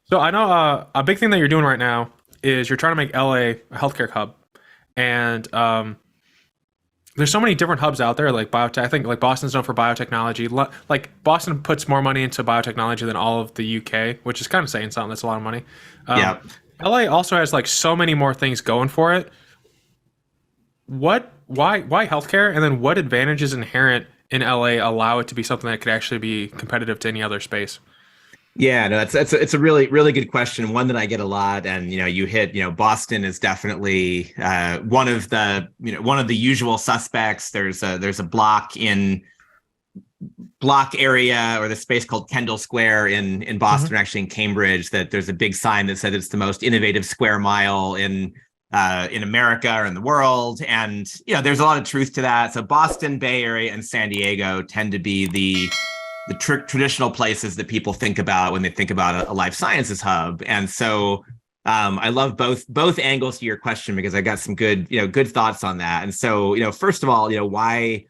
So I know a big thing that you're doing right now is you're trying to make LA a healthcare hub, and there's so many different hubs out there, like biotech. I think like Boston's known for biotechnology. Like Boston puts more money into biotechnology than all of the UK, which is kind of saying something. That's a lot of money. Um, Yeah. LA also has like so many more things going for it. Why healthcare, and then what advantages inherent in LA allow it to be something that could actually be competitive to any other space? Yeah, no, it's a really really good question, one that I get a lot. And you hit, Boston is definitely one of the usual suspects. There's a block area, or the space called Kendall Square in Hmm. Boston, actually in Cambridge, that there's a big sign that says it's the most innovative square mile in America or in the world. And there's a lot of truth to that. So Boston, Bay Area, and San Diego tend to be the traditional places that people think about when they think about a life sciences hub. And so I love both angles to your question, because I got some good thoughts on that. And so first of all, why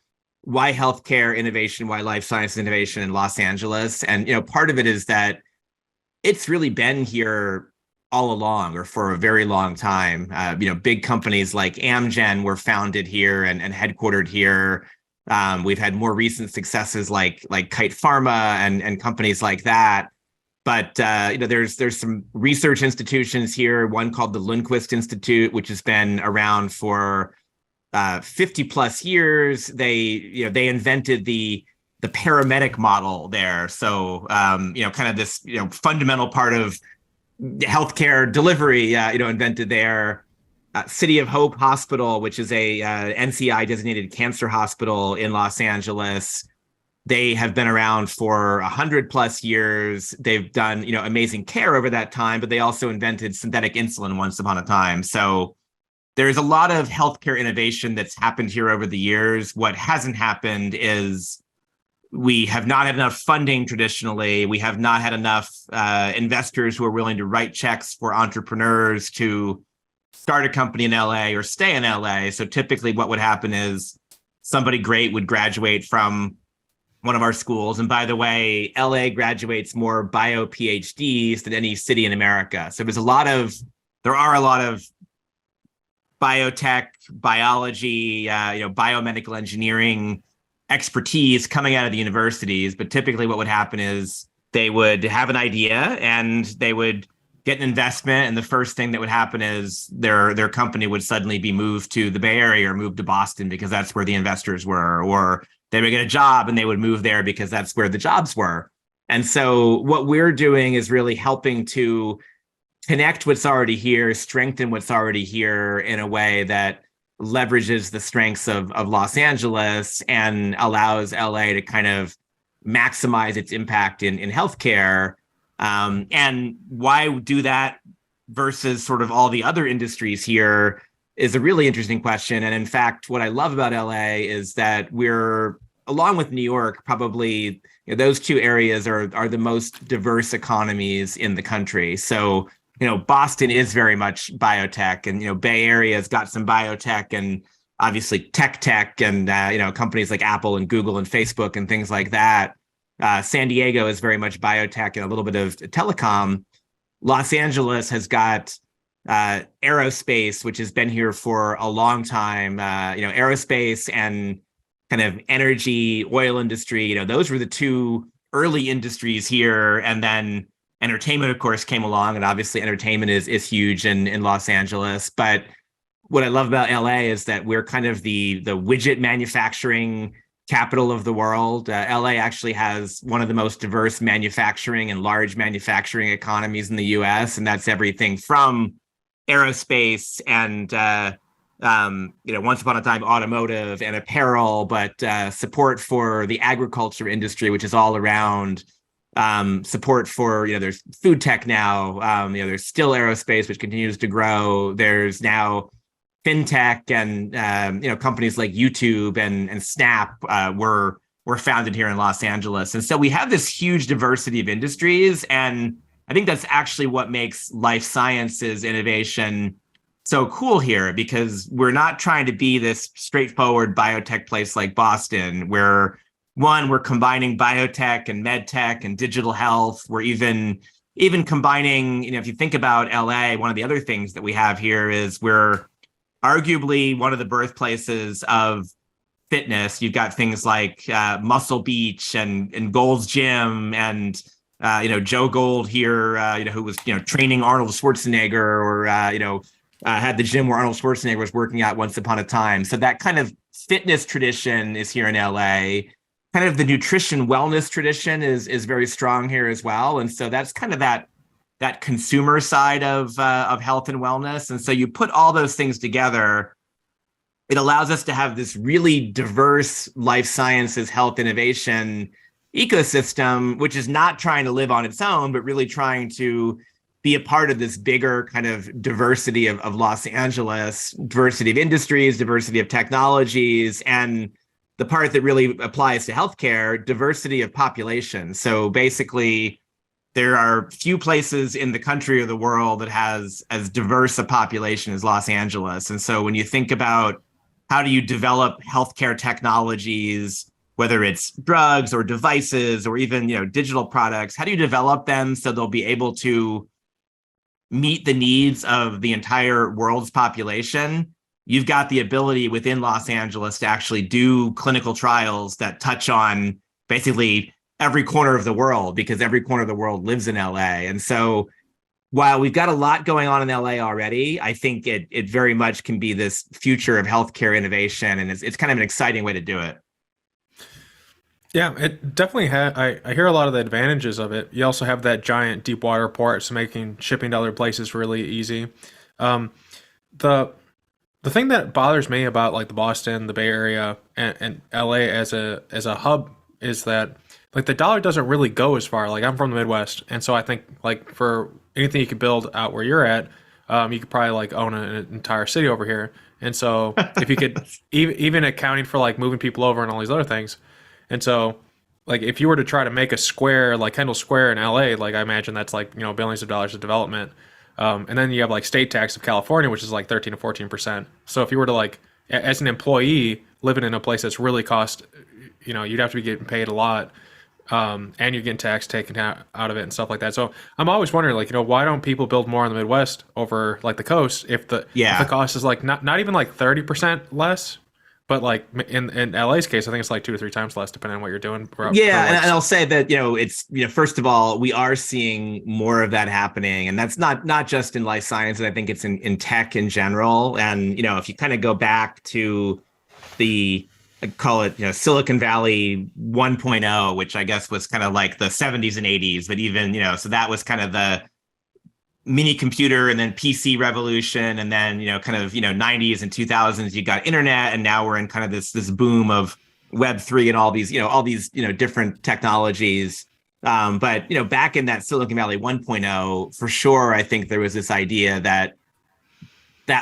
healthcare innovation, why life science innovation in Los Angeles? And part of it is that it's really been here all along, or for a very long time. Big companies like Amgen were founded here and headquartered here. We've had more recent successes like Kite Pharma and companies like that. But there's some research institutions here. One called the Lundquist Institute, which has been around for 50 plus years. They invented the paramedic model there. So kind of this fundamental part of healthcare delivery, invented there. City of Hope Hospital, which is a NCI designated cancer hospital in Los Angeles. They have been around for 100 plus years. They've done amazing care over that time, but they also invented synthetic insulin once upon a time. So there's a lot of healthcare innovation that's happened here over the years. What hasn't happened is we have not had enough funding traditionally. We have not had enough investors who are willing to write checks for entrepreneurs to start a company in LA or stay in LA. So typically what would happen is somebody great would graduate from one of our schools. And by the way, LA graduates more bio PhDs than any city in America. So there are a lot of biotech, biology, biomedical engineering expertise coming out of the universities. But typically what would happen is they would have an idea and they would get an investment. And the first thing that would happen is their company would suddenly be moved to the Bay Area or moved to Boston, because that's where the investors were, or they would get a job and they would move there because that's where the jobs were. And so what we're doing is really helping to connect what's already here, strengthen what's already here in a way that leverages the strengths of Los Angeles and allows LA to kind of maximize its impact in healthcare. And why do that versus sort of all the other industries here is a really interesting question. And in fact, what I love about LA is that we're, along with New York, probably those two areas are the most diverse economies in the country. So Boston is very much biotech, and Bay Area has got some biotech and obviously tech and companies like Apple and Google and Facebook and things like that. San Diego is very much biotech and a little bit of telecom. Los Angeles has got aerospace, which has been here for a long time. Aerospace and kind of energy, oil industry. Those were the two early industries here, and then entertainment, of course, came along, and obviously entertainment is huge in Los Angeles. But what I love about LA is that we're kind of the widget manufacturing capital of the world. LA actually has one of the most diverse manufacturing and large manufacturing economies in the US, and that's everything from aerospace and once upon a time automotive and apparel, but support for the agriculture industry, which is all around. Support for, there's food tech now. There's still aerospace, which continues to grow. There's now fintech and companies like YouTube and Snap were founded here in Los Angeles. And so we have this huge diversity of industries, and I think that's actually what makes life sciences innovation so cool here, because we're not trying to be this straightforward biotech place like Boston, where we're combining biotech and med tech and digital health. We're even even combining, if you think about LA, one of the other things that we have here is we're arguably one of the birthplaces of fitness. You've got things like Muscle Beach and Gold's Gym, and Joe Gold here, who was training Arnold Schwarzenegger, or had the gym where Arnold Schwarzenegger was working out once upon a time. So that kind of fitness tradition is here in LA. Kind of the nutrition wellness tradition is very strong here as well, and so that's kind of that consumer side of health and wellness. And so you put all those things together, it allows us to have this really diverse life sciences health innovation ecosystem, which is not trying to live on its own, but really trying to be a part of this bigger kind of diversity of Los Angeles, diversity of industries, diversity of technologies, and the part that really applies to healthcare, diversity of population. So basically, there are few places in the country or the world that has as diverse a population as Los Angeles. And so when you think about how do you develop healthcare technologies, whether it's drugs or devices or even digital products, how do you develop them so they'll be able to meet the needs of the entire world's population? You've got the ability within Los Angeles to actually do clinical trials that touch on basically every corner of the world, because every corner of the world lives in LA. And so while we've got a lot going on in LA already, I think it very much can be this future of healthcare innovation, and it's kind of an exciting way to do it. Yeah, it definitely I hear a lot of the advantages of it. You also have that giant deep water port, so making shipping to other places really easy. The the thing that bothers me about like the Boston, the Bay Area, and LA as a hub is that like the dollar doesn't really go as far. Like I'm from the Midwest, and so I think like for anything you could build out where you're at, you could probably like own an entire city over here. And so if you could even accounting for like moving people over and all these other things, and so like if you were to try to make a square like Kendall Square in LA, like I imagine that's like billions of dollars of development. And then you have like state tax of California, which is like 13 to 14%. So if you were to like, as an employee living in a place that's really you'd have to be getting paid a lot, and you're getting tax taken out of it and stuff like that. So I'm always wondering, like, why don't people build more in the Midwest over like the coast if the cost is like not even like 30% less, but like in LA's case, I think it's like 2 to 3 times less depending on what you're doing. And I'll say that it's first of all, we are seeing more of that happening, and that's not just in life sciences. I think it's in tech in general. And if you kind of go back to I call it Silicon Valley 1.0, which I guess was kind of like the 70s and 80s, but even so that was kind of the mini computer and then PC revolution, and then 90s and 2000s you got internet, and now we're in kind of this boom of Web3 and all these different technologies. But back in that Silicon Valley 1.0, for sure, I think there was this idea that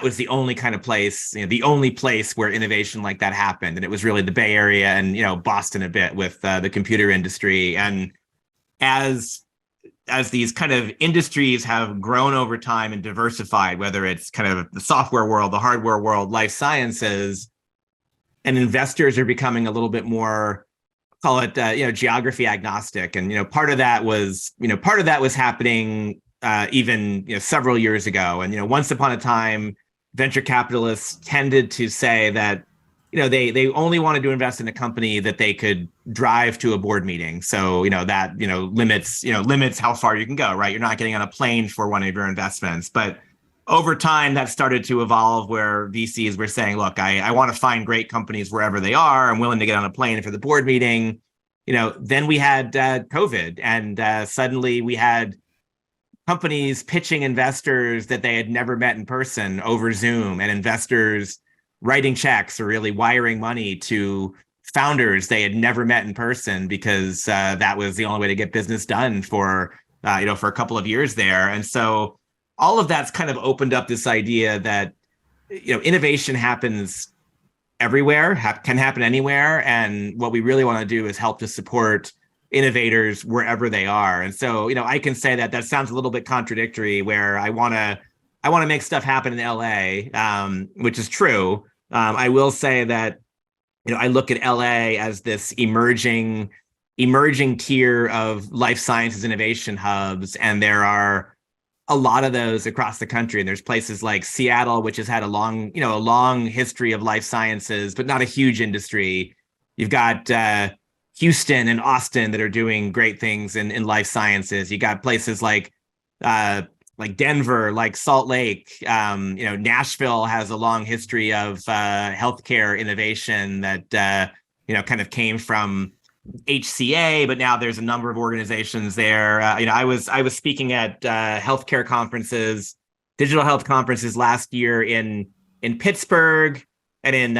was the only kind of place, the only place where innovation like that happened, and it was really the Bay Area and Boston a bit with the computer industry. And as these kind of industries have grown over time and diversified, whether it's kind of the software world, the hardware world, life sciences, and investors are becoming a little bit more, call it, geography agnostic. And, part of that was happening even, several years ago. And, once upon a time, venture capitalists tended to say that, they only wanted to invest in a company that they could drive to a board meeting. So, that, limits how far you can go, right? You're not getting on a plane for one of your investments. But over time, that started to evolve where VCs were saying, look, I want to find great companies wherever they are. I'm willing to get on a plane for the board meeting. Then we had COVID, and suddenly we had companies pitching investors that they had never met in person over Zoom, and investors writing checks or really wiring money to founders they had never met in person, because that was the only way to get business done for a couple of years there. And so all of that's kind of opened up this idea that innovation happens everywhere, can happen anywhere, and what we really want to do is help to support innovators wherever they are. And so I can say that sounds a little bit contradictory, where I want to make stuff happen in LA, which is true. I will say that I look at LA as this emerging emerging tier of life sciences innovation hubs, and there are a lot of those across the country. And there's places like Seattle, which has had a long history of life sciences, but not a huge industry. You've got Houston and Austin that are doing great things in life sciences. You got places like Denver, like Salt Lake. Nashville has a long history of healthcare innovation that kind of came from HCA, but now there's a number of organizations there. I was speaking at healthcare conferences, digital health conferences last year in Pittsburgh and in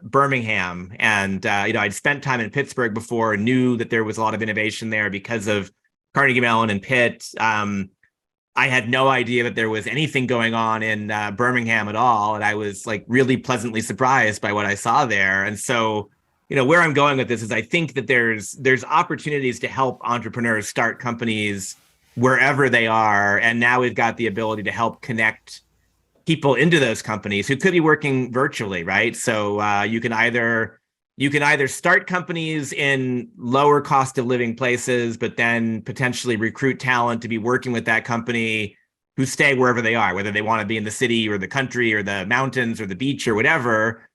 Birmingham, and I'd spent time in Pittsburgh before, knew that there was a lot of innovation there because of Carnegie Mellon and Pitt. I had no idea that there was anything going on in Birmingham at all, and I was like really pleasantly surprised by what I saw there. And so, where I'm going with this is I think that there's opportunities to help entrepreneurs start companies wherever they are. And now we've got the ability to help connect people into those companies who could be working virtually, right? So you can either start companies in lower cost of living places, but then potentially recruit talent to be working with that company who stay wherever they are, whether they want to be in the city or the country or the mountains or the beach or whatever.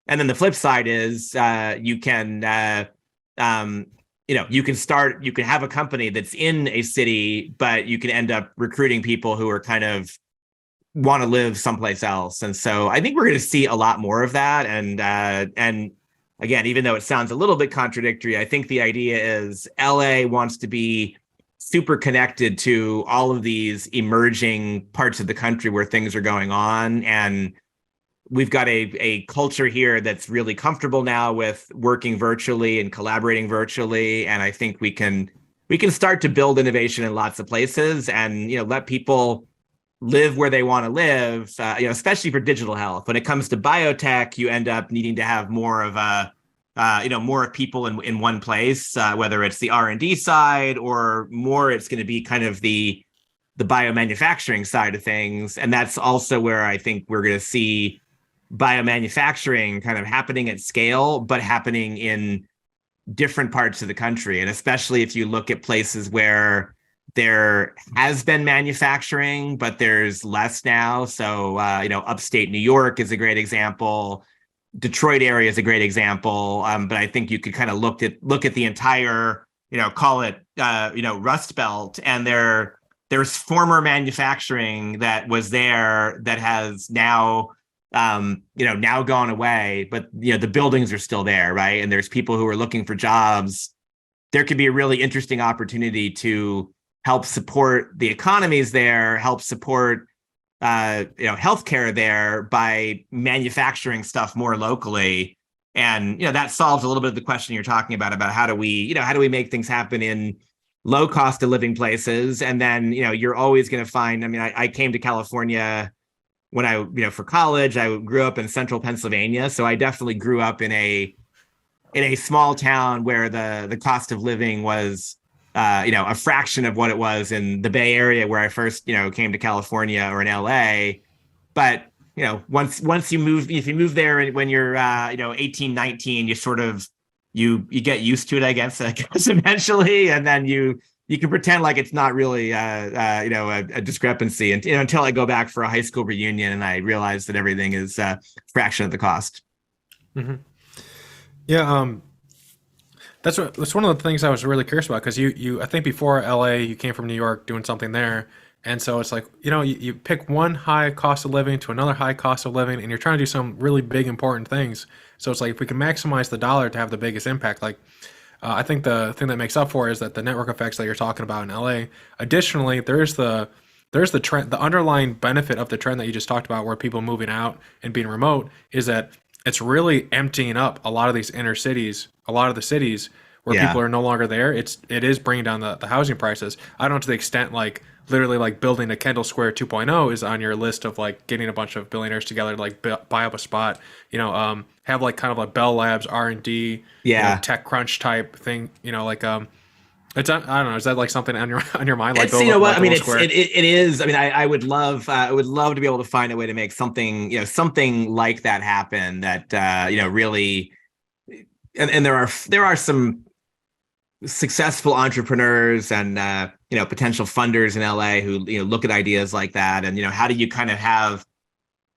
And then the flip side is you can have a company that's in a city, but you can end up recruiting people who are kind of want to live someplace else. And so I think we're going to see a lot more of that. And again, even though it sounds a little bit contradictory, I think the idea is LA wants to be super connected to all of these emerging parts of the country where things are going on. And we've got a culture here that's really comfortable now with working virtually and collaborating virtually. And I think we can start to build innovation in lots of places and, let people live where they want to live, especially for digital health. When it comes to biotech, you end up needing to have more of more people in one place, whether it's the R&D side or more, it's going to be kind of the biomanufacturing side of things. And that's also where I think we're going to see biomanufacturing kind of happening at scale, but happening in different parts of the country. And especially if you look at places where there has been manufacturing, but there's less now. So, upstate New York is a great example. Detroit area is a great example. But I think you could kind of look at the entire, call it, Rust Belt, and there's former manufacturing that was there that has now, now gone away, but, the buildings are still there, right? And there's people who are looking for jobs. There could be a really interesting opportunity to help support the economies there, help support, healthcare there by manufacturing stuff more locally. And, that solves a little bit of the question you're talking about how do we make things happen in low cost of living places? And then, you're always going to find, I came to California when I, for college. I grew up in central Pennsylvania. So I definitely grew up in a small town where the cost of living was, a fraction of what it was in the Bay Area where I first, came to California or in LA. But, once you move, if you move there when you're, 18, 19, you sort of, you get used to it, I guess eventually. And then you can pretend like it's not really, a discrepancy until I go back for a high school reunion and I realize that everything is a fraction of the cost. Mm-hmm. Yeah. That's one of the things I was really curious about, because I think before LA, you came from New York doing something there. And so it's like, you pick one high cost of living to another high cost of living, and you're trying to do some really big, important things. So it's like, if we can maximize the dollar to have the biggest impact, I think the thing that makes up for it is that the network effects that you're talking about in LA. Additionally, there's the trend, the underlying benefit of the trend that you just talked about, where people moving out and being remote, is that it's really emptying up a lot of these inner cities, a lot of the cities where people are no longer there. It is bringing down the housing prices. I don't know to the extent literally building a Kendall Square 2.0 is on your list of getting a bunch of billionaires together to buy up a spot, have kind of like Bell Labs R&D, TechCrunch type thing, it's, I don't know, is that something on your mind? It's, it is. I would love to be able to find a way to make something, something like that happen that, really, and there are some successful entrepreneurs and potential funders in LA who look at ideas like that, and how do you kind of have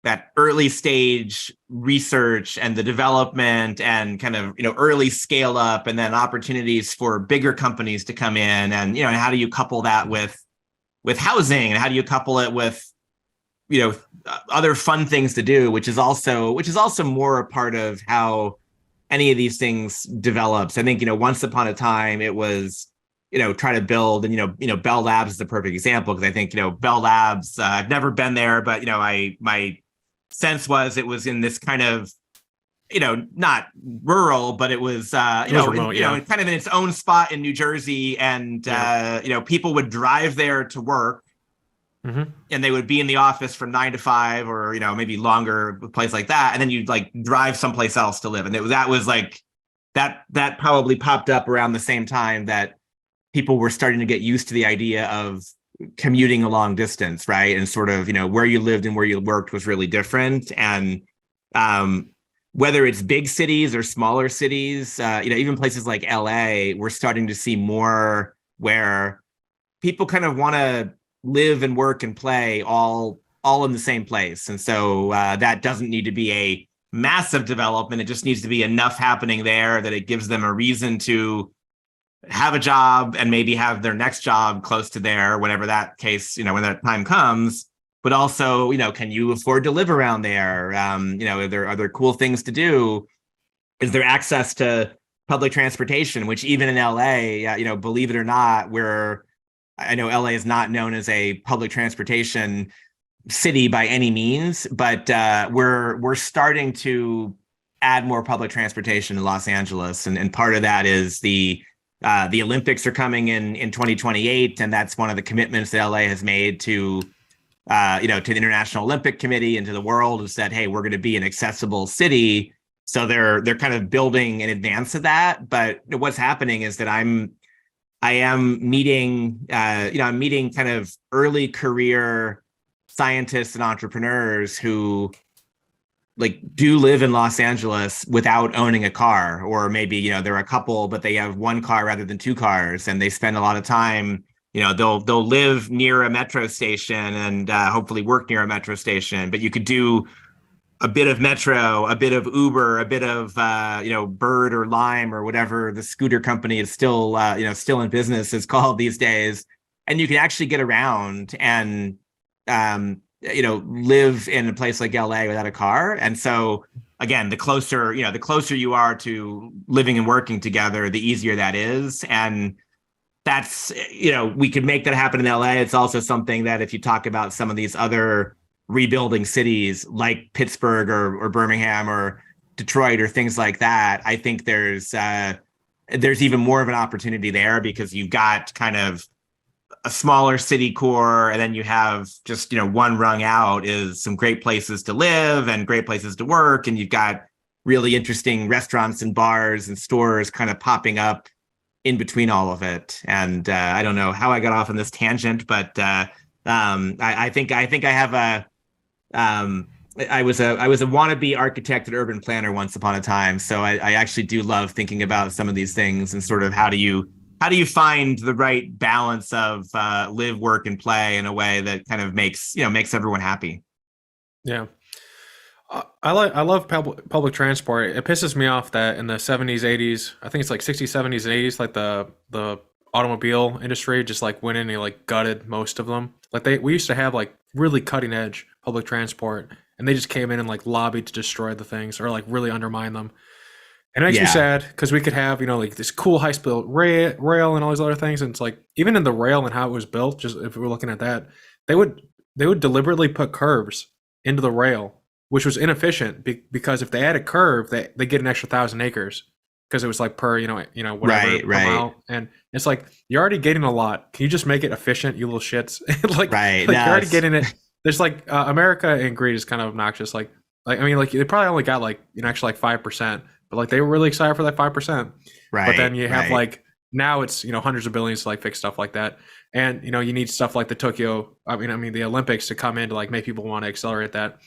that early stage research and the development and kind of early scale up, and then opportunities for bigger companies to come in, and how do you couple that with housing, and how do you couple it with other fun things to do, which is also more a part of how any of these things develops. I think once upon a time it was try to build, and Bell Labs is the perfect example, because I think Bell Labs, I've never been there, but my sense was it was in this kind of not rural, but it was remote, kind of in its own spot in New Jersey, and people would drive there to work. Mm-hmm. And they would be in the office from 9 to 5, or maybe longer, a place like that, and then you'd like drive someplace else to live. And that was like that probably popped up around the same time that people were starting to get used to the idea of commuting a long distance, right? And sort of where you lived and where you worked was really different. And whether it's big cities or smaller cities, even places like LA, we're starting to see more where people kind of want to live and work and play all in the same place. And so that doesn't need to be a massive development. It just needs to be enough happening there that it gives them a reason to have a job and maybe have their next job close to there, whenever that case, when that time comes. But also, can you afford to live around there? Are there cool things to do? Is there access to public transportation, which even in LA, believe it or not, I know LA is not known as a public transportation city by any means, but we're starting to add more public transportation in Los Angeles, and part of that is the Olympics are coming in 2028, and that's one of the commitments that LA has made to the International Olympic Committee and to the world, who said, hey, we're going to be an accessible city. So they're kind of building in advance of that. But what's happening is that I am meeting, I'm meeting kind of early career scientists and entrepreneurs who do live in Los Angeles without owning a car, or maybe, they're a couple, but they have one car rather than two cars, and they spend a lot of time, they'll live near a metro station and hopefully work near a metro station, but you could do a bit of Metro, a bit of Uber, a bit of Bird or Lime or whatever the scooter company is still in business is called these days, and you can actually get around and live in a place like LA without a car. And so again, the closer you are to living and working together, the easier that is. And that's we could make that happen in LA. It's also something that if you talk about some of these other rebuilding cities like Pittsburgh or Birmingham or Detroit or things like that, I think there's even more of an opportunity there, because you've got kind of a smaller city core, and then you have just one rung out is some great places to live and great places to work, and you've got really interesting restaurants and bars and stores kind of popping up in between all of it. And I don't know how I got off on this tangent, but I think I have I was a wannabe architect and urban planner once upon a time. So I actually do love thinking about some of these things and sort of how do you find the right balance of live, work, and play in a way that kind of makes everyone happy. Yeah. I love public transport. It pisses me off that in the 70s, 80s, I think it's like 60s, 70s, and 80s, like the automobile industry just like went in and like gutted most of them. Like we used to have like really cutting edge public transport, and they just came in and like lobbied to destroy the things or like really undermine them. And it makes me sad, because we could have, like this cool high-speed rail and all these other things. And it's like, even in the rail and how it was built, just if we were looking at that, they would deliberately put curves into the rail, which was inefficient because if they add a curve, they get an extra 1,000 acres, because it was like per, whatever per mile. And it's like, you're already getting a lot. Can you just make it efficient, you little shits? You're already getting it. There's like America and greed is kind of obnoxious. Like I mean, like they probably only got like actually like 5%, but like they were really excited for that 5%. Right. But then you have like now it's hundreds of billions to like fix stuff like that, and you need stuff like the Tokyo. I mean the Olympics to come in to like make people want to accelerate that.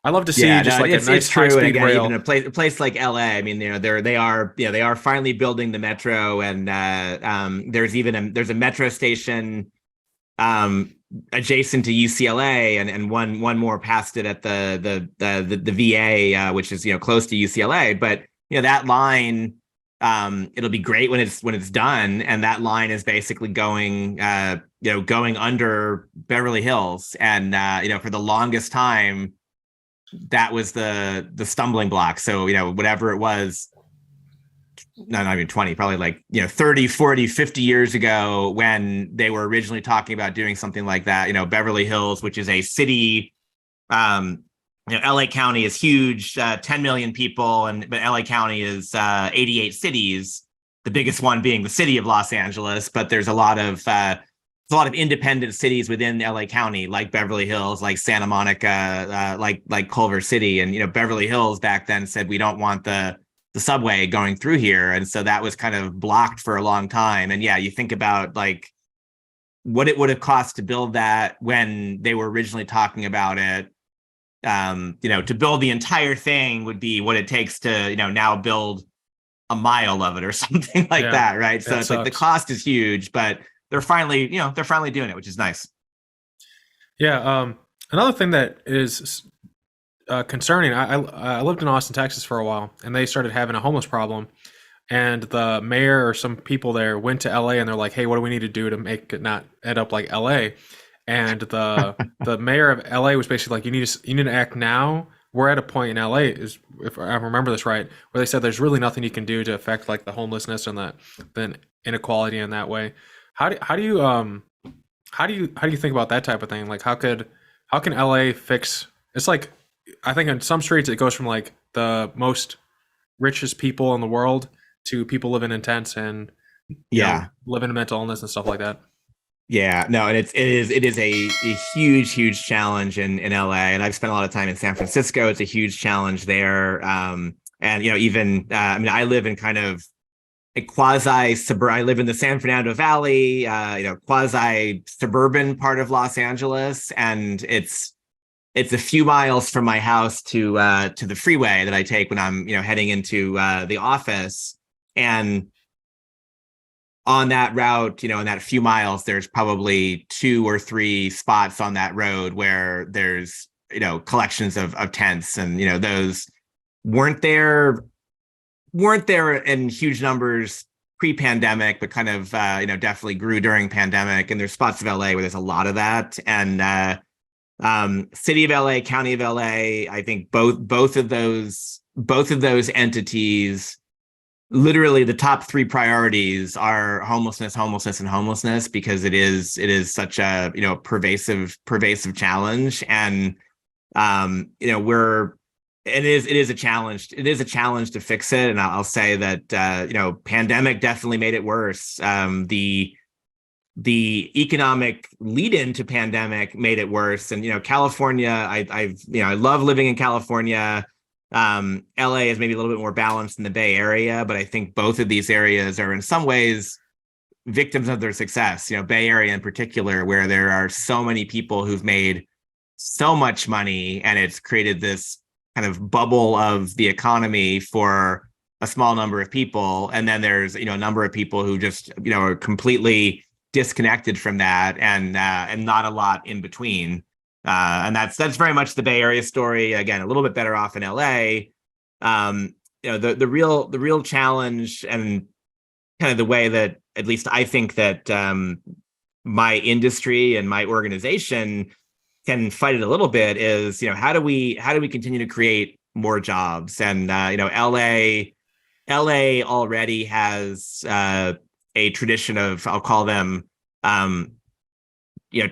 I love to see Yeah, just no, like a it's nice high true. And speed again, even rail. a place like LA, I mean, they are finally building the metro, and there's a metro station um, adjacent to UCLA, and one more past it at the VA, which is close to UCLA. But that line, it'll be great when it's done, and that line is basically going under Beverly Hills, and for the longest time that was the stumbling block. So whatever it was, no, not even 20, probably like 30, 40, 50 years ago, when they were originally talking about doing something like that, Beverly Hills, which is a city, LA County is huge, 10 million people, but LA County is 88 cities, the biggest one being the city of Los Angeles. But there's a lot of independent cities within LA County, like Beverly Hills, like Santa Monica, like Culver City. And Beverly Hills back then said, we don't want the subway going through here, and so that was kind of blocked for a long time. And yeah, you think about like what it would have cost to build that when they were originally talking about it. To build the entire thing would be what it takes to now build a mile of it or something like Yeah, that, right? So that it's like the sucks. cost is huge, but they're finally doing it, which is nice. Yeah. Another thing that is concerning. I lived in Austin, Texas for a while, and they started having a homeless problem. And the mayor or some people there went to LA, and they're like, "Hey, what do we need to do to make it not end up like LA?" And the mayor of LA was basically like, you need to act now. We're at a point in LA, is if I remember this right, where they said there's really nothing you can do to affect like the homelessness and the inequality in that way. How do you think about that type of thing? Like how can LA fix? It's like I think in some streets it goes from like the most richest people in the world to people living in tents and Yeah. living in mental illness and stuff like that. Yeah, no, and it is a huge challenge in LA, and I've spent a lot of time in San Francisco. It's a huge challenge there, and even I mean, I live in kind of a quasi suburb. I live in the San Fernando Valley, quasi suburban part of Los Angeles, and it's a few miles from my house to the freeway that I take when I'm heading into the office. And on that route, in that few miles, there's probably 2 or 3 spots on that road where there's, collections of tents, and, those weren't there, in huge numbers pre-pandemic, but kind of, definitely grew during pandemic. And there's spots of LA where there's a lot of that. And city of LA, county of LA, I think both of those entities, literally the top 3 priorities are homelessness, and homelessness, because it is such a pervasive challenge. And it is a challenge. It is a challenge to fix it. And I'll say that pandemic definitely made it worse. The economic lead into pandemic made it worse. And California, I love living in California. LA is maybe a little bit more balanced in the Bay Area, but I think both of these areas are in some ways victims of their success. Bay Area in particular, where there are so many people who've made so much money, and it's created this kind of bubble of the economy for a small number of people. And then there's a number of people who just are completely disconnected from that, and not a lot in between. And that's very much the Bay Area story. Again, a little bit better off in LA. The real challenge, and kind of the way that at least I think that my industry and my organization can fight it a little bit, is how do we continue to create more jobs? And LA already has a tradition of, I'll call them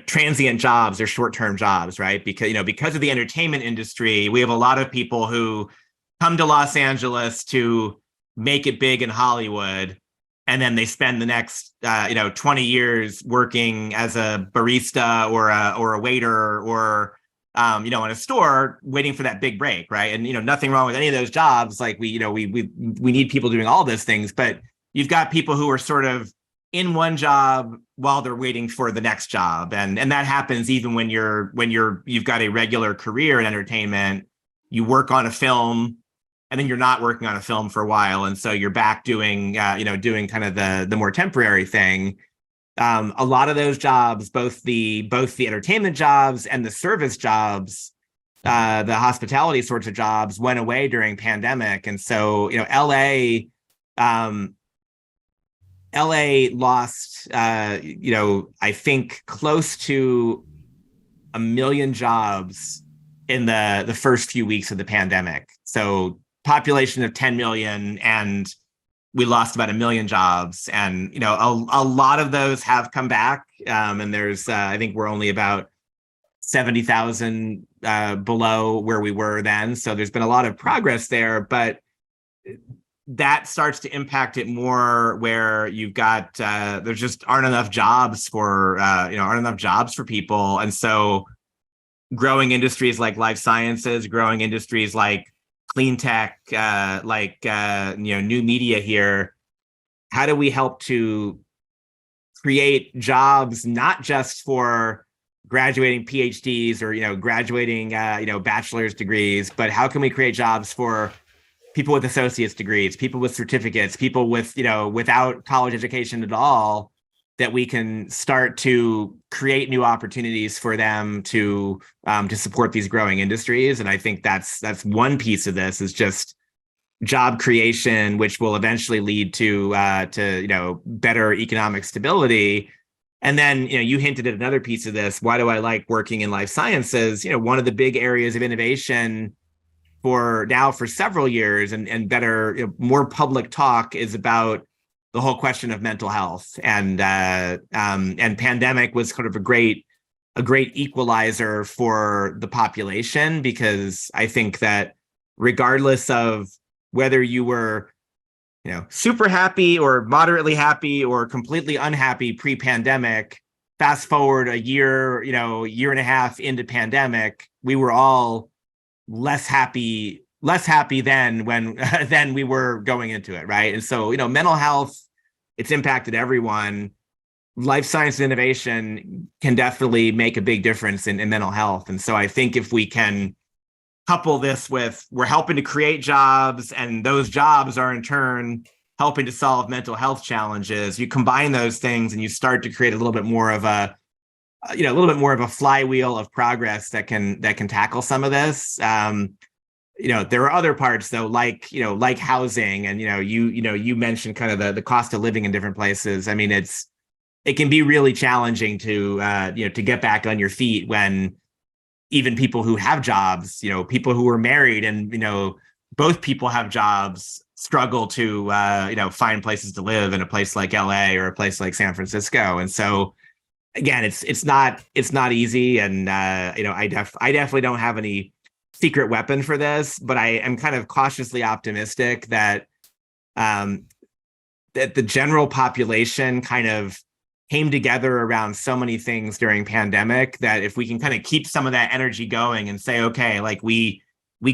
transient jobs or short-term jobs, right? Because of the entertainment industry, we have a lot of people who come to Los Angeles to make it big in Hollywood, and then they spend the next 20 years working as a barista or a waiter, or in a store, waiting for that big break, right? And nothing wrong with any of those jobs. Like we need people doing all those things, but you've got people who are sort of in one job while they're waiting for the next job, and that happens even when you've got a regular career in entertainment. you work on a film and then you're not working on a film for a while, and so you're back doing doing kind of the more temporary thing. A lot of those jobs, both the entertainment jobs and the service jobs, the hospitality sorts of jobs, went away during pandemic. And so LA lost I think close to 1 million jobs in the first few weeks of the pandemic. So population of 10 million, and we lost about 1 million jobs. And a lot of those have come back, and there's I think we're only about 70,000 below where we were then. So there's been a lot of progress there, but that starts to impact it more where you've got there just aren't enough jobs for people. And so growing industries like life sciences, growing industries like clean tech, new media here, how do we help to create jobs not just for graduating PhDs or graduating bachelor's degrees, but how can we create jobs for people with associate's degrees, people with certificates, people with without college education at all, that we can start to create new opportunities for them to support these growing industries. And I think that's one piece of this, is just job creation, which will eventually lead to better economic stability. And then you hinted at another piece of this. Why do I like working in life sciences? One of the big areas of innovation for several years and better, more public talk is about the whole question of mental health. And pandemic was kind of a great equalizer for the population, because I think that regardless of whether you were super happy or moderately happy or completely unhappy pre-pandemic, fast forward a year, year and a half into pandemic, we were all less happy than than we were going into it, right? And so mental health, it's impacted everyone. Life science innovation can definitely make a big difference in mental health. And so I think if we can couple this with, we're helping to create jobs, and those jobs are in turn helping to solve mental health challenges, you combine those things and you start to create a little bit more of a flywheel of progress that can tackle some of this. There are other parts though, like housing, and you mentioned kind of the cost of living in different places. I mean, it can be really challenging to get back on your feet when even people who have jobs, people who are married and both people have jobs, struggle to find places to live in a place like LA or a place like San Francisco. And so again, it's not easy, and I definitely don't have any secret weapon for this, but I am kind of cautiously optimistic that that the general population kind of came together around so many things during pandemic, that if we can kind of keep some of that energy going and say, okay, like we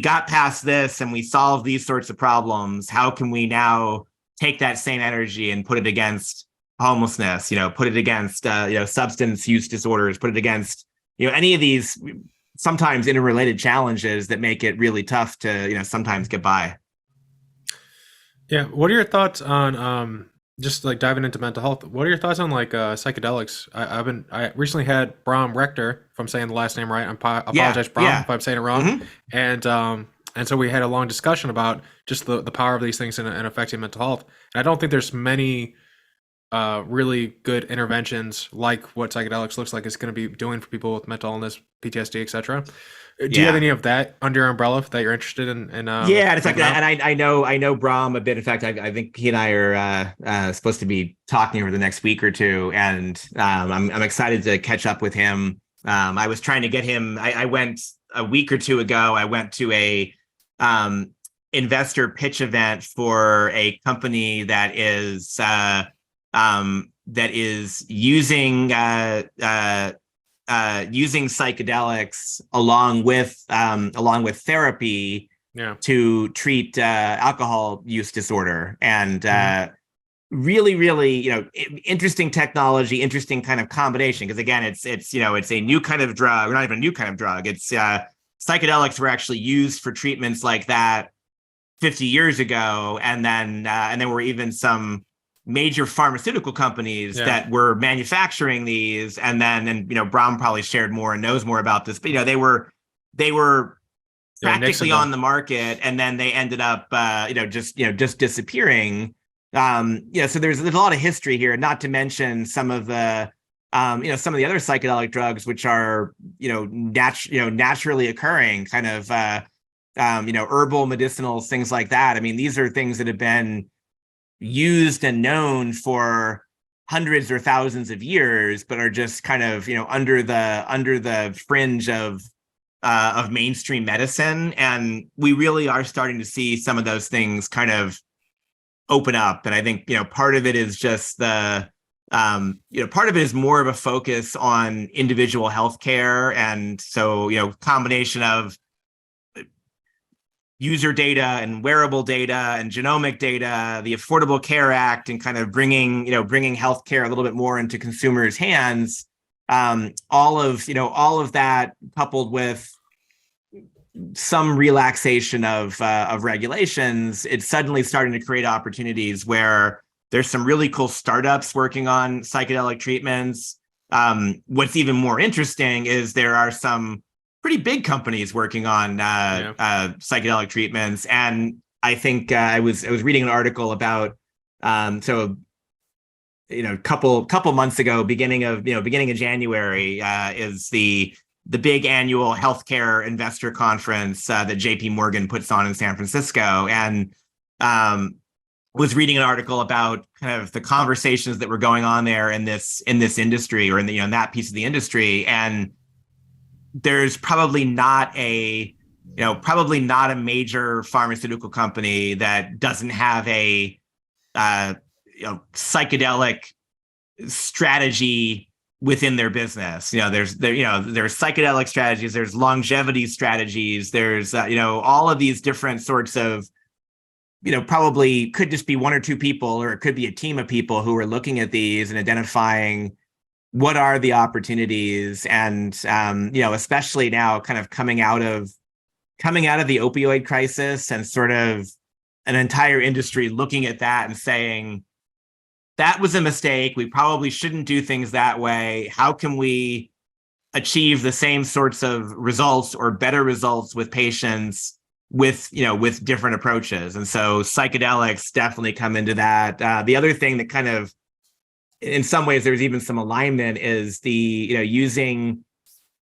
got past this and we solved these sorts of problems, how can we now take that same energy and put it against homelessness, put it against substance use disorders, put it against any of these sometimes interrelated challenges that make it really tough to sometimes get by. Yeah, what are your thoughts on just like diving into mental health? What are your thoughts on like psychedelics? I recently had Bram Rector, if I'm saying the last name right. I apologize, Bram, if I'm saying it wrong. Mm-hmm. And so we had a long discussion about just the power of these things in affecting mental health. And I don't think there's many really good interventions like what psychedelics looks like it's going to be doing for people with mental illness, PTSD, etc. Do you have any of that under your umbrella that you're interested in? Yeah, it's like that. And I know Bram a bit. In fact, I think he and I are supposed to be talking over the next week or two, and I'm excited to catch up with him. I was trying to get him. I went a week or two ago. I went to a investor pitch event for a company that is using using psychedelics along with therapy to treat alcohol use disorder. And really interesting technology, interesting kind of combination, because again it's a new kind of drug, or not even a new kind of drug. It's psychedelics were actually used for treatments like that 50 years ago, and then there were even some major pharmaceutical companies that were manufacturing these, and Brahm probably shared more and knows more about this, but they were practically on the market, and then they ended up just disappearing. So there's a lot of history here, not to mention some of the some of the other psychedelic drugs, which are naturally occurring kind of herbal medicinals, things like that. I mean, these are things that have been used and known for hundreds or thousands of years, but are just kind of under the fringe of mainstream medicine. And we really are starting to see some of those things kind of open up. And I think part of it is just part of it is more of a focus on individual healthcare, and so combination of user data and wearable data and genomic data, the Affordable Care Act, and kind of bringing healthcare a little bit more into consumers' hands. All of that, coupled with some relaxation of regulations, it's suddenly starting to create opportunities where there's some really cool startups working on psychedelic treatments. What's even more interesting is there are some pretty big companies working on psychedelic treatments. And I think I was reading an article about couple months ago, beginning of January, is the big annual healthcare investor conference that JP Morgan puts on in San Francisco, and was reading an article about kind of the conversations that were going on there in this industry, or in that piece of the industry. And there's probably not a major pharmaceutical company that doesn't have a psychedelic strategy within their business. There's psychedelic strategies, there's longevity strategies, there's all of these different sorts of probably could just be one or two people, or it could be a team of people who are looking at these and identifying what are the opportunities. And especially now, kind of coming out of the opioid crisis, and sort of an entire industry looking at that and saying, that was a mistake, we probably shouldn't do things that way. How can we achieve the same sorts of results or better results with patients with different approaches? And so psychedelics definitely come into that. The other thing that kind of, in some ways, there's even some alignment, is the using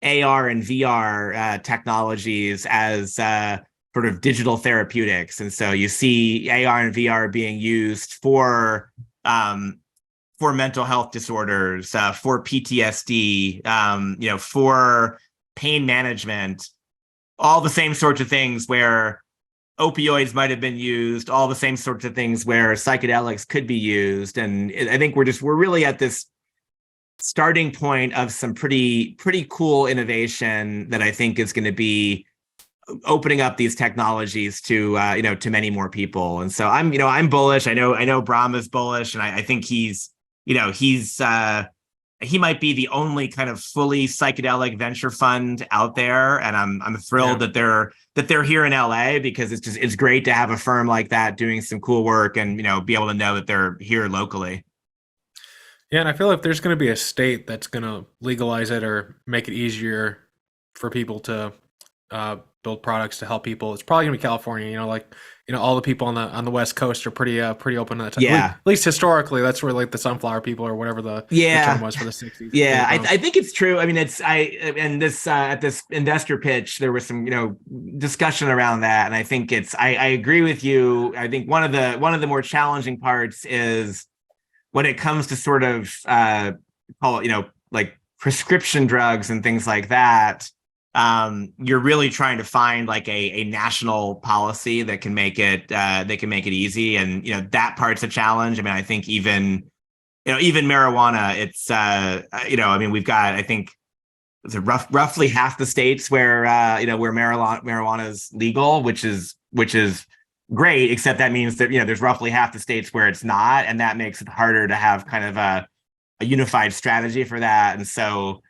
AR and VR technologies as sort of digital therapeutics. And so you see AR and VR being used for mental health disorders, for PTSD, for pain management, all the same sorts of things where opioids might have been used, all the same sorts of things where psychedelics could be used. And I think we're really at this starting point of some pretty cool innovation that I think is going to be opening up these technologies to many more people. And so I'm bullish. I know Brahm is bullish, and I think he might be the only kind of fully psychedelic venture fund out there, and I'm thrilled that they're here in LA, because it's great to have a firm like that doing some cool work, and be able to know that they're here locally. Yeah, and I feel like there's going to be a state that's going to legalize it or make it easier for people to build products to help people. It's probably going to be California. All the people on the West Coast are pretty open to that. Yeah. At least historically, that's where like the sunflower people, or whatever the term was for the 60s. Yeah, I think it's true. I mean, at this investor pitch, there was some discussion around that, and I think I agree with you. I think one of the more challenging parts is when it comes to sort of call it like prescription drugs and things like that. You're really trying to find like a national policy that can make it easy, and that part's a challenge. I mean, I think even marijuana, it's we've got, I think, roughly half the states where where marijuana is legal, which is great, except that means that there's roughly half the states where it's not, and that makes it harder to have kind of a unified strategy for that. And so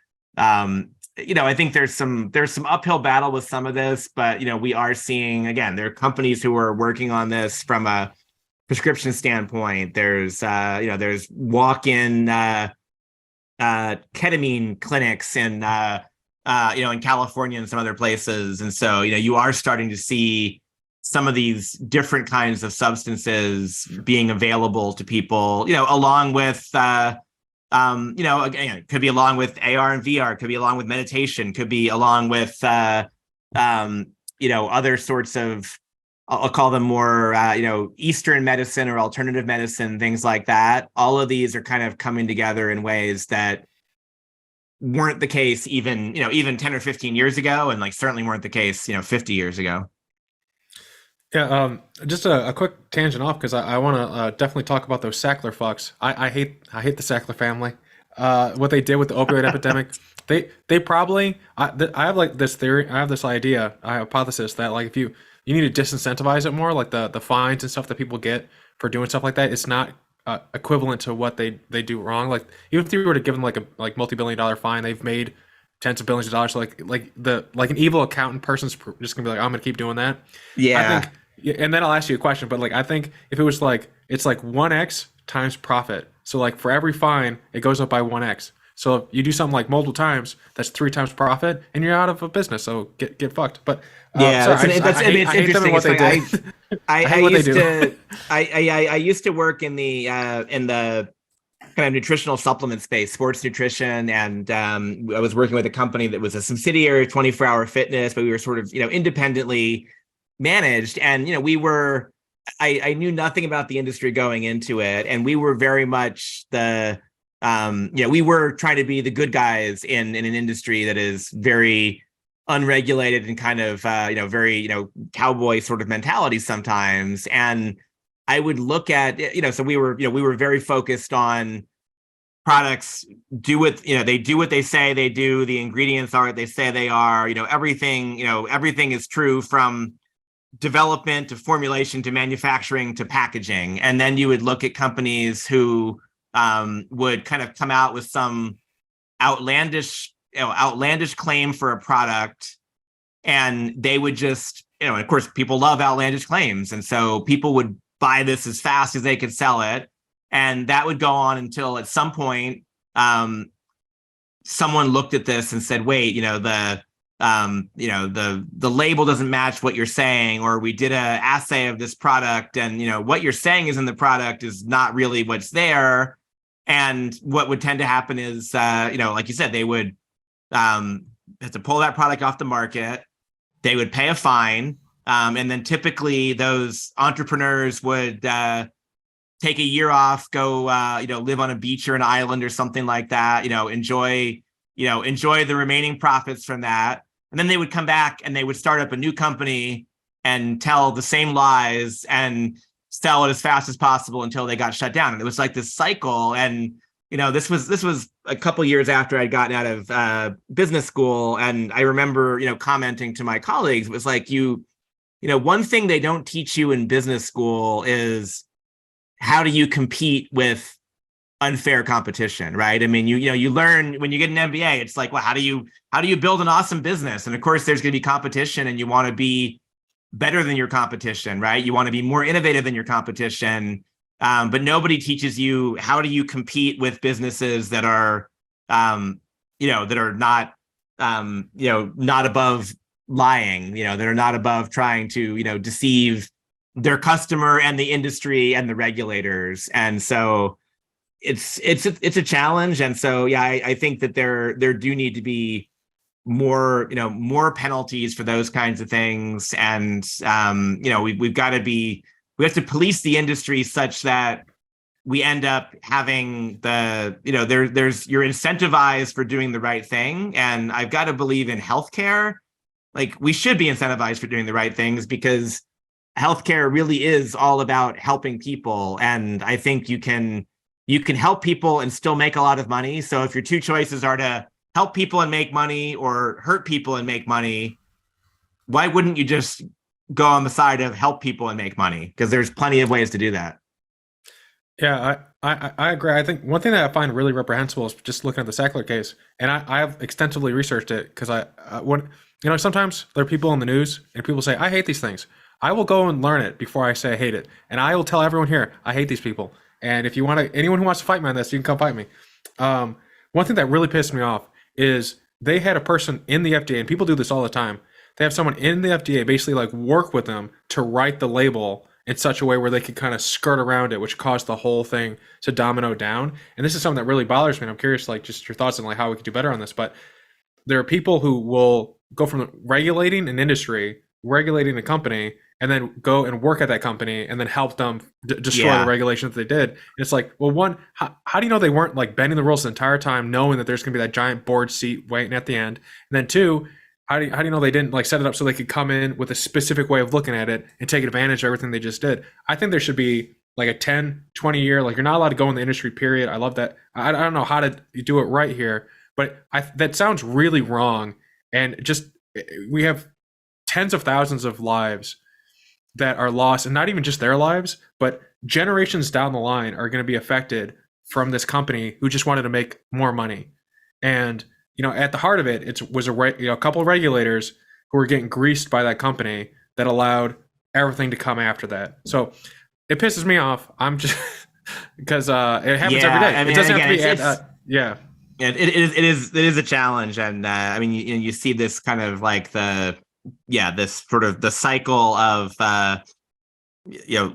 I think there's some uphill battle with some of this, but we are seeing, again, there are companies who are working on this from a prescription standpoint. There's walk-in ketamine clinics in California and some other places, and so you are starting to see some of these different kinds of substances being available to people, along with again, it could be along with AR and VR, could be along with meditation, could be along with other sorts of, I'll call them more, Eastern medicine or alternative medicine, things like that. All of these are kind of coming together in ways that weren't the case even 10 or 15 years ago, and like certainly weren't the case 50 years ago. Yeah, just a quick tangent off because I want to definitely talk about those Sackler fucks. I hate the Sackler family. What they did with the opioid epidemic, they probably I have like this theory. I have this idea, I hypothesis that like if you need to disincentivize it more, like the fines and stuff that people get for doing stuff like that, it's not equivalent to what they do wrong. Like even if you were to give them like a multi-billion-dollar fine, they've made tens of billions of dollars. So like an evil accountant person's just gonna be like, I'm gonna keep doing that. I Yeah. think, yeah, and then I'll ask you a question. But like I think if it was like it's like 1x times profit. So like for every fine, it goes up by 1x. So if you do something like multiple times, that's 3 times profit, and you're out of a business. So get fucked. But Yeah, sorry, it's I hate them and interesting. what they It's did. funny. I hate I what they used do. to I used to work in the kind of nutritional supplement space, sports nutrition, and I was working with a company that was a subsidiary of 24 Hour Fitness, but we were sort of independently managed, and I knew nothing about the industry going into it, and we were very much we were trying to be the good guys in an industry that is very unregulated and kind of very cowboy sort of mentality sometimes. And I would look at so we were very focused on products they do what they say they do, the ingredients are what they say they are, everything is true from development to formulation to manufacturing to packaging. And then you would look at companies who would kind of come out with some outlandish claim for a product, and they would just and of course people love outlandish claims, and so people would buy this as fast as they could sell it, and that would go on until at some point someone looked at this and said, wait, the label doesn't match what you're saying, or we did a assay of this product, and what you're saying is in the product is not really what's there. And what would tend to happen is like you said, they would have to pull that product off the market. They would pay a fine, and then typically those entrepreneurs would take a year off, go live on a beach or an island or something like that, enjoy the remaining profits from that. And then they would come back and they would start up a new company and tell the same lies and sell it as fast as possible until they got shut down. And it was like this cycle. And this was a couple years after I'd gotten out of business school, and I remember commenting to my colleagues, it was like one thing they don't teach you in business school is how do you compete with unfair competition, right? I mean, you learn when you get an MBA, it's like, well, how do you build an awesome business? And of course, there's going to be competition, and you want to be better than your competition, right? You want to be more innovative than your competition, but nobody teaches you how do you compete with businesses that are, that are not, not above lying, that are not above trying to, deceive their customer and the industry and the regulators. And so it's a challenge. And so, yeah, I think that there do need to be more penalties for those kinds of things. And, we have to police the industry such that we end up having you're incentivized for doing the right thing. And I've got to believe in healthcare. Like, we should be incentivized for doing the right things, because healthcare really is all about helping people. And I think you can help people and still make a lot of money. So if your two choices are to help people and make money or hurt people and make money, why wouldn't you just go on the side of help people and make money? Because there's plenty of ways to do that. Yeah, I agree. I think one thing that I find really reprehensible is just looking at the Sackler case, and I have extensively researched it because when sometimes there are people in the news and people say I hate these things. I will go and learn it before I say I hate it, and I will tell everyone here I hate these people. And if you want to, anyone who wants to fight me on this, you can come fight me. One thing that really pissed me off is they had a person in the FDA, and people do this all the time. They have someone in the FDA basically like work with them to write the label in such a way where they could kind of skirt around it, which caused the whole thing to domino down. And this is something that really bothers me. And I'm curious, like, just your thoughts on like how we could do better on this. But there are people who will go from regulating an industry, regulating a company, and then go and work at that company and then help them destroy the regulations that they did. And it's like, well, one, how do you know they weren't like bending the rules the entire time, knowing that there's going to be that giant board seat waiting at the end? And then two, how do you know they didn't like set it up so they could come in with a specific way of looking at it and take advantage of everything they just did? I think there should be like a 10, 20 year, like you're not allowed to go in the industry, period. I love that. I don't know how to do it right here, but that sounds really wrong. And just, we have tens of thousands of lives that are lost, and not even just their lives, but generations down the line are going to be affected from this company who just wanted to make more money. And at the heart of it, it was a couple of regulators who were getting greased by that company that allowed everything to come after that. So it pisses me off. I'm just because it happens every day. I mean, it doesn't have to be. It is a challenge, and I mean, you see this kind of like this sort of the cycle of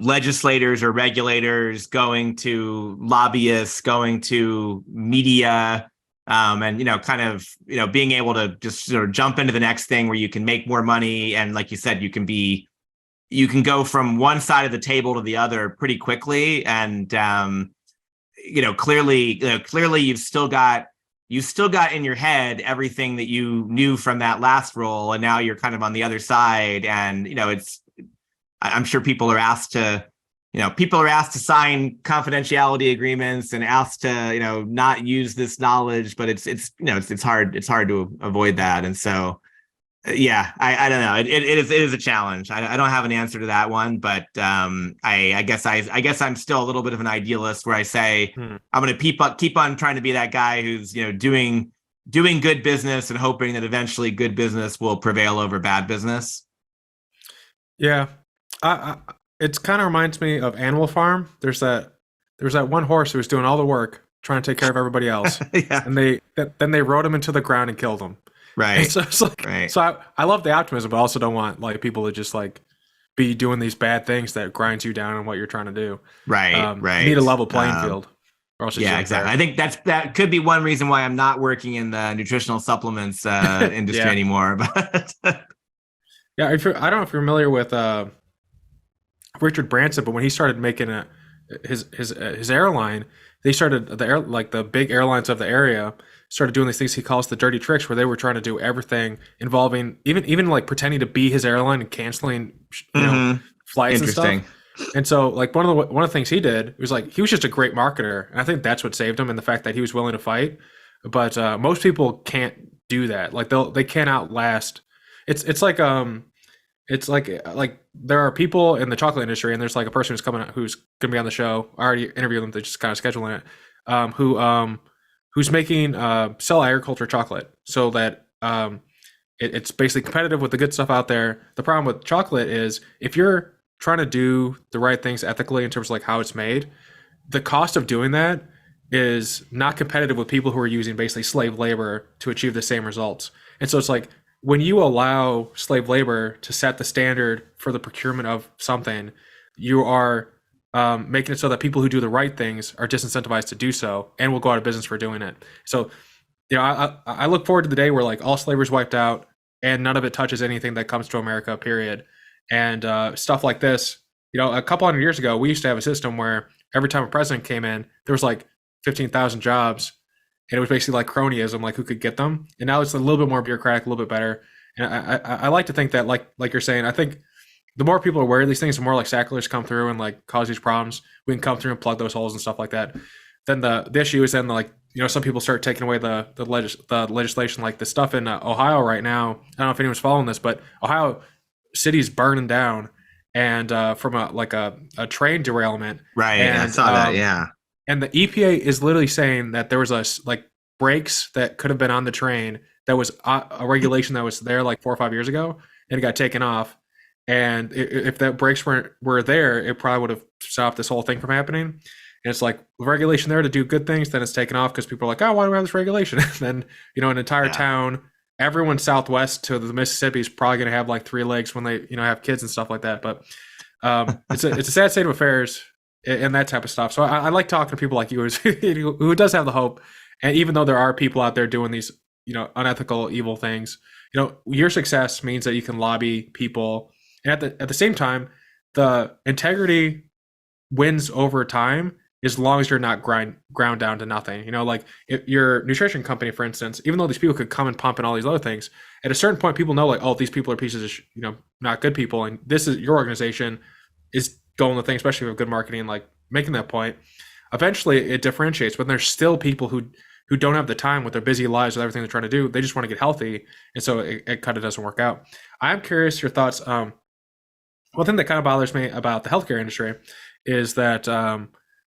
legislators or regulators going to lobbyists, going to media, and kind of being able to just sort of jump into the next thing where you can make more money, and like you said, you can go from one side of the table to the other pretty quickly, and clearly you've still got in your head everything that you knew from that last role, and now you're kind of on the other side, and I'm sure people are asked to sign confidentiality agreements and asked to not use this knowledge, but it's hard to avoid that. And so I don't know, it is a challenge. I don't have an answer to that one, but I guess I'm still a little bit of an idealist where I say I'm going to keep on trying to be that guy who's doing good business and hoping that eventually good business will prevail over bad business. Yeah, it kind of reminds me of Animal Farm. There's that one horse who was doing all the work trying to take care of everybody else, and then they rode him into the ground and killed him. Right. And so it's like, right. So I love the optimism, but I also don't want like people to just like be doing these bad things that grinds you down on what you're trying to do. Right. Right. You need a level playing field. Or else exactly. I think that could be one reason why I'm not working in the nutritional supplements industry anymore. But I don't know if you're familiar with Richard Branson, but when he started making his airline, they started the big airlines of the area started doing these things he calls the dirty tricks, where they were trying to do everything involving even like pretending to be his airline and canceling flights and stuff. And so like one of the things he did was like he was just a great marketer, and I think that's what saved him, and the fact that he was willing to fight. But most people can't do that. Like they can't outlast. It's like there are people in the chocolate industry, and there's like a person who's gonna be on the show. I already interviewed them. They're just kind of scheduling it. Who's making cell agriculture chocolate, so that it's basically competitive with the good stuff out there. The problem with chocolate is if you're trying to do the right things ethically in terms of like how it's made, the cost of doing that is not competitive with people who are using basically slave labor to achieve the same results. And so it's like when you allow slave labor to set the standard for the procurement of something, you are making it so that people who do the right things are disincentivized to do so and will go out of business for doing it. So, I look forward to the day where like all slavery is wiped out and none of it touches anything that comes to America, period. And stuff like this, a couple hundred years ago, we used to have a system where every time a president came in, there was like 15,000 jobs, and it was basically like cronyism, like who could get them. And now it's a little bit more bureaucratic, a little bit better. And I like to think that like you're saying, I think the more people are aware of these things, the more like Sacklers come through and like cause these problems. We can come through and plug those holes and stuff like that. Then the issue is then like, some people start taking away the legislation, like the stuff in Ohio right now. I don't know if anyone's following this, but Ohio city's burning down, and from a train derailment. Right. And, I saw that. Yeah. And the EPA is literally saying that there was like brakes that could have been on the train that was a regulation that was there like 4 or 5 years ago, and it got taken off. And if that brakes were there, it probably would have stopped this whole thing from happening. And it's like regulation there to do good things, then it's taken off because people are like, oh, why do we have this regulation? And then an entire town, everyone southwest to the Mississippi is probably going to have like 3 legs when they have kids and stuff like that. But it's a sad state of affairs and that type of stuff. So I like talking to people like you who does have the hope. And even though there are people out there doing these, unethical, evil things, your success means that you can lobby people. And at the same time, the integrity wins over time as long as you're not ground down to nothing. Like if your nutrition company, for instance, even though these people could come and pump and all these other things, at a certain point, people know like, oh, these people are pieces of, not good people. And this is your organization is going the thing, especially with good marketing, like making that point. Eventually it differentiates, but there's still people who don't have the time with their busy lives with everything they're trying to do. They just want to get healthy. And so it kind of doesn't work out. I'm curious your thoughts. One thing that kind of bothers me about the healthcare industry is that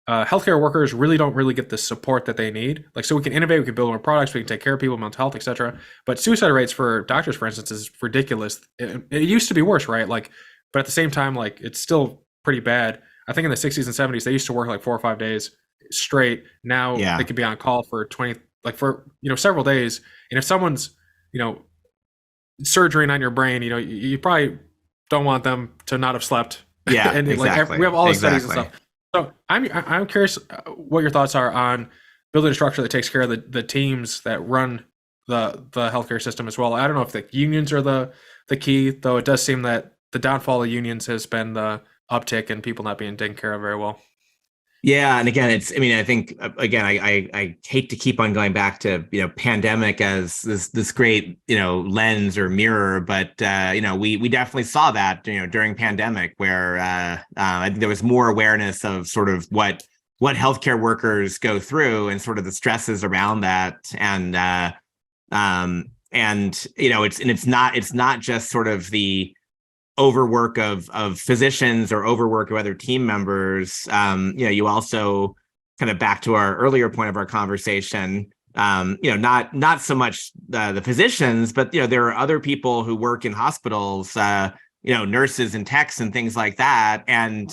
healthcare workers don't really get the support that they need. Like, so we can innovate, we can build more products, we can take care of people, mental health, etc. But suicide rates for doctors, for instance, is ridiculous. It used to be worse, right? Like, but at the same time, like it's still pretty bad. I think in the 60s and 70s, they used to work like 4 or 5 days straight. Now they could be on call for 20, like for several days. And if someone's surgery on your brain, you probably don't want them to not have slept. Yeah, and exactly. Like we have all the studies and stuff. So I'm curious what your thoughts are on building a structure that takes care of the teams that run the healthcare system as well. I don't know if the unions are the key, though. It does seem that the downfall of unions has been the uptick in people not being taken care of very well. Yeah, and again, I think again, I hate to keep on going back to pandemic as this great lens or mirror, but we definitely saw that during pandemic where I think there was more awareness of sort of what healthcare workers go through and sort of the stresses around that, and it's not just sort of the overwork of physicians or overwork of other team members. You also kind of back to our earlier point of our conversation, not so much the physicians, but there are other people who work in hospitals, nurses and techs and things like that, and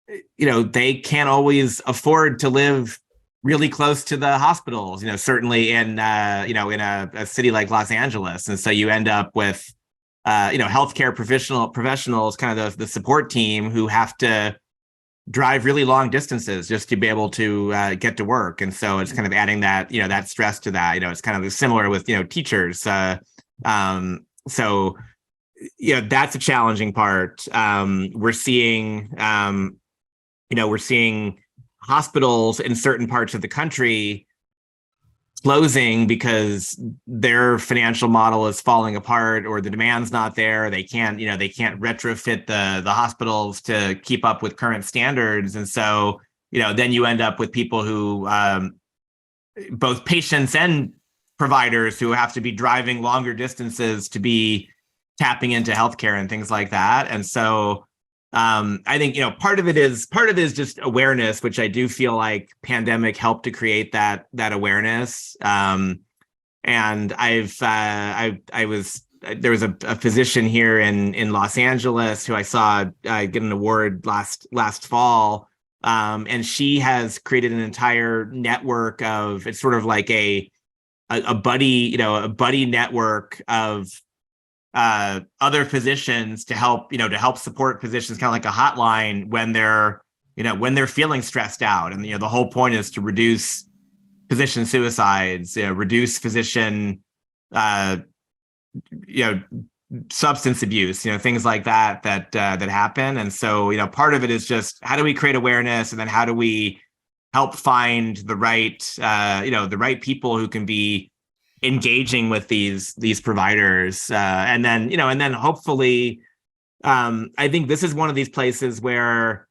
they can't always afford to live really close to the hospitals. Certainly in a city like Los Angeles, and so you end up with healthcare professionals, kind of the support team, who have to drive really long distances just to be able to get to work. And so it's kind of adding that, that stress to that. It's kind of similar with, teachers. So, that's a challenging part. We're seeing hospitals in certain parts of the country closing because their financial model is falling apart, or the demand's not there. They can't retrofit the hospitals to keep up with current standards. And so, then you end up with people who, both patients and providers, who have to be driving longer distances to be tapping into healthcare and things like that. And so, I think part of it is just awareness, which I do feel like pandemic helped to create that awareness. And there was a physician here in Los Angeles who I saw get an award last fall, and she has created an entire network of, it's sort of like a buddy network of other physicians to help support physicians, kind of like a hotline when they're feeling stressed out. And the whole point is to reduce physician suicides, reduce physician substance abuse, things like that happen. And so part of it is just, how do we create awareness, and then how do we help find the right people who can be engaging with these providers, and then hopefully, I think this is one of these places where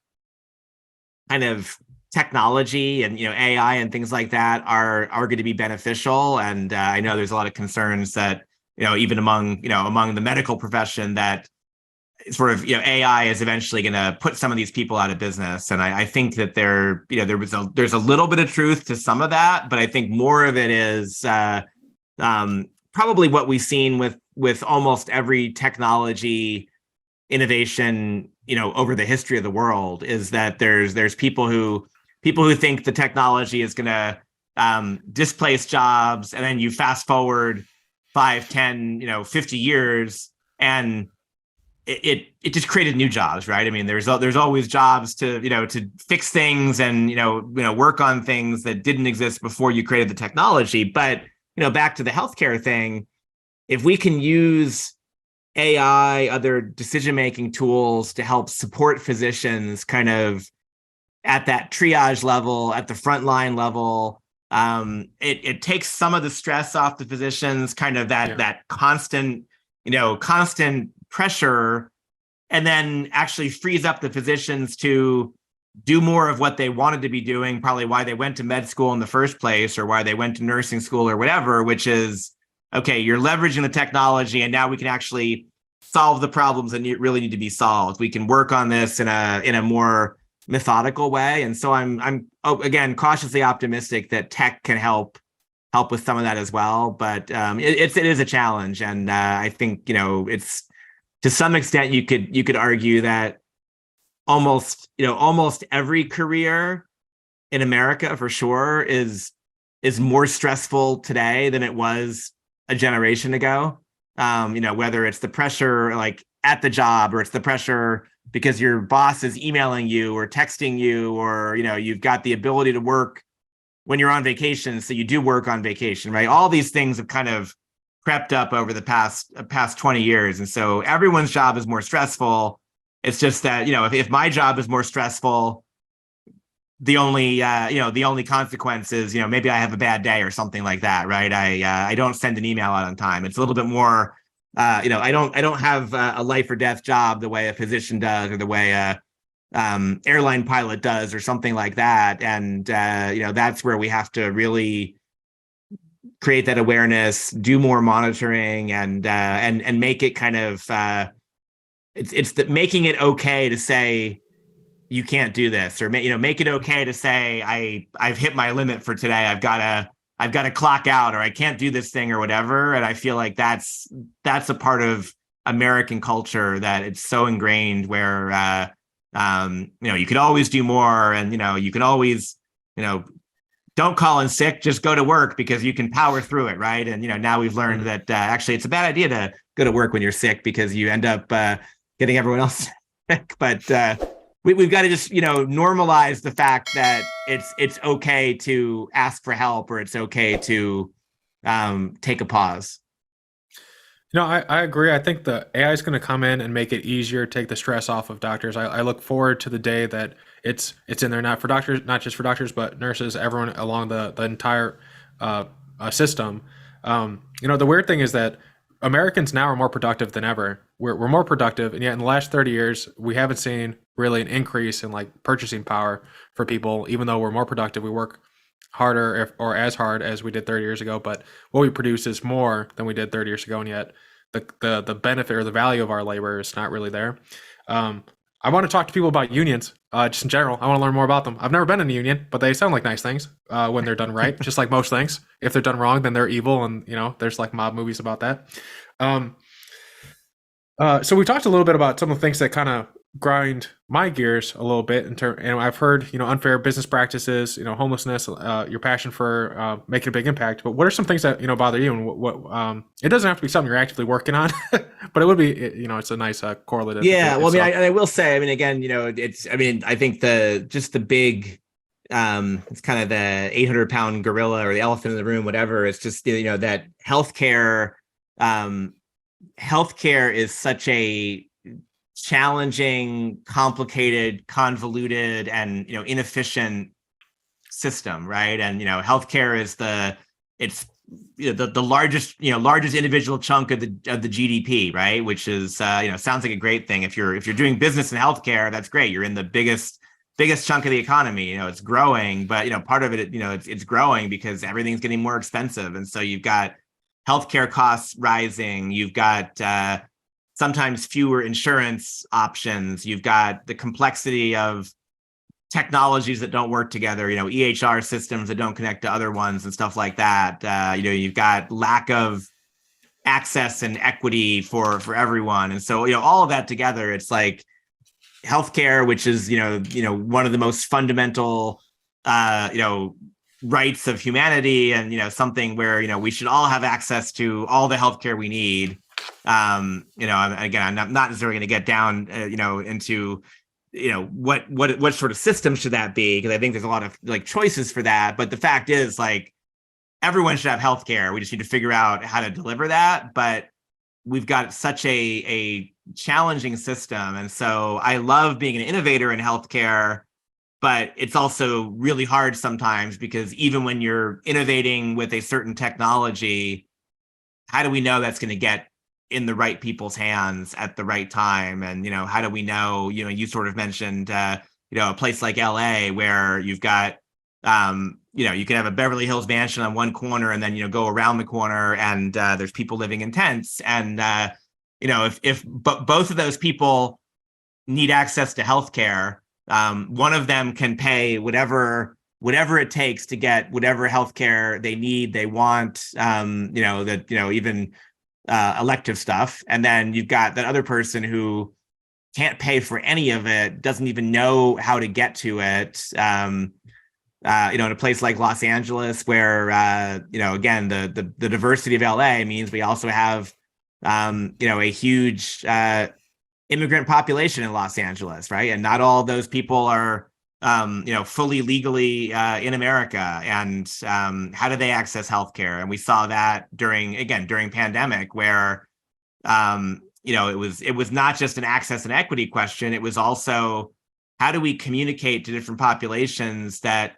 kind of technology and AI and things like that are going to be beneficial. And I know there's a lot of concerns that even among the medical profession that sort of, AI is eventually going to put some of these people out of business. And I think that there's a little bit of truth to some of that, but I think more of it is probably what we've seen with almost every technology innovation, over the history of the world, is that there's people who think the technology is going to displace jobs, and then you fast forward 5, 10, 50 years, and it just created new jobs, right? I mean, there's always jobs to fix things and work on things that didn't exist before you created the technology. But back to the healthcare thing, if we can use AI, other decision-making tools to help support physicians kind of at that triage level, at the frontline level, it takes some of the stress off the physicians, kind of that constant pressure, and then actually frees up the physicians to do more of what they wanted to be doing, probably why they went to med school in the first place, or why they went to nursing school or whatever, which is, okay, you're leveraging the technology, and now we can actually solve the problems that really need to be solved. We can work on this in a more methodical way. And so I'm again cautiously optimistic that tech can help with some of that as well. But it is a challenge, and I think it's, to some extent, you could argue that almost every career in America, for sure, is more stressful today than it was a generation ago. Whether it's the pressure like at the job, or it's the pressure because your boss is emailing you or texting you, or you've got the ability to work when you're on vacation, so you do work on vacation, right? All these things have kind of crept up over the past 20 years, and so everyone's job is more stressful. It's just that if my job is more stressful, the only consequence is maybe I have a bad day or something like that, right? I don't send an email out on time. It's a little bit more I don't have a life or death job the way a physician does, or the way a airline pilot does, or something like that. And that's where we have to really create that awareness, do more monitoring, and make it kind of making it okay to say you can't do this, or make it okay to say I've hit my limit for today. I've got to clock out, or I can't do this thing, or whatever. And I feel like that's a part of American culture that it's so ingrained, where you could always do more, and you can always don't call in sick, just go to work because you can power through it, right? And now we've learned that actually it's a bad idea to go to work when you're sick, because you end up getting everyone else sick. But we've got to just normalize the fact that it's okay to ask for help, or it's okay to take a pause. I agree. I think the AI is going to come in and make it easier, take the stress off of doctors. I look forward to the day that it's in there, not just for doctors, but nurses, everyone along the entire system. The weird thing is that Americans now are more productive than ever. We're more productive, and yet in the last 30 years, we haven't seen really an increase in like purchasing power for people. Even though we're more productive, we work harder, or as hard as we did 30 years ago, but what we produce is more than we did 30 years ago, and yet the benefit or the value of our labor is not really there. I want to talk to people about unions, just in general. I want to learn more about them. I've never been in a union, but they sound like nice things when they're done right, just like most things. If they're done wrong, then they're evil, and there's like mob movies about that. So we talked a little bit about some of the things that kind of grind my gears a little bit and I've heard unfair business practices, homelessness, your passion for making a big impact. But what are some things that bother you, and what it doesn't have to be something you're actively working on, but it would be it's a nice correlative. Yeah, well, I will say, again, I think the big it's kind of the 800-pound gorilla, or the elephant in the room, whatever. It's just that healthcare is such a challenging, complicated, convoluted, and inefficient system, right? And healthcare is the largest individual chunk of the GDP, right? Which is sounds like a great thing. If you're doing business in healthcare, that's great. You're in the biggest chunk of the economy. It's growing, but part of it, it's growing because everything's getting more expensive, and so you've got healthcare costs rising. You've got sometimes fewer insurance options. You've got the complexity of technologies that don't work together, EHR systems that don't connect to other ones and stuff like that. You've got lack of access and equity for everyone. And so, all of that together, it's like healthcare, which is, one of the most fundamental, rights of humanity, and, something where, we should all have access to all the healthcare we need. Again, I'm not necessarily going to get down, into, what sort of system should that be? Because I think there's a lot of like choices for that. But the fact is, like, everyone should have healthcare. We just need to figure out how to deliver that. But we've got such a challenging system. And so I love being an innovator in healthcare, but it's also really hard sometimes, because even when you're innovating with a certain technology, how do we know that's going to get in the right people's hands at the right time? And, how do we know, you sort of mentioned, a place like LA where you've got, you can have a Beverly Hills mansion on one corner and then, go around the corner and there's people living in tents. And, if both of those people need access to healthcare, one of them can pay whatever it takes to get whatever healthcare they need, they want, even elective stuff. And then you've got that other person who can't pay for any of it, doesn't even know how to get to it. In a place like Los Angeles, where, again, the diversity of LA means we also have, a huge immigrant population in Los Angeles, right? And not all those people are, fully legally in America. And how do they access healthcare? And we saw that during pandemic, where, it was not just an access and equity question. It was also, how do we communicate to different populations that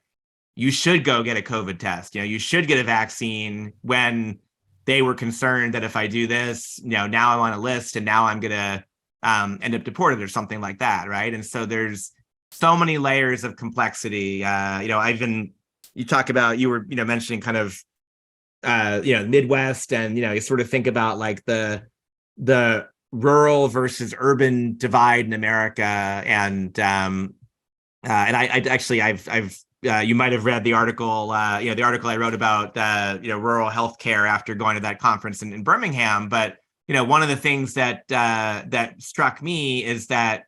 you should go get a COVID test? You should get a vaccine, when they were concerned that if I do this, now I'm on a list and now I'm going to end up deported or something like that, right? And so there's so many layers of complexity. You talk about, you were, mentioning kind of, Midwest, and, you sort of think about like the rural versus urban divide in America. And I've you might have read the article, the article I wrote about, rural healthcare after going to that conference in Birmingham. But, one of the things that struck me is that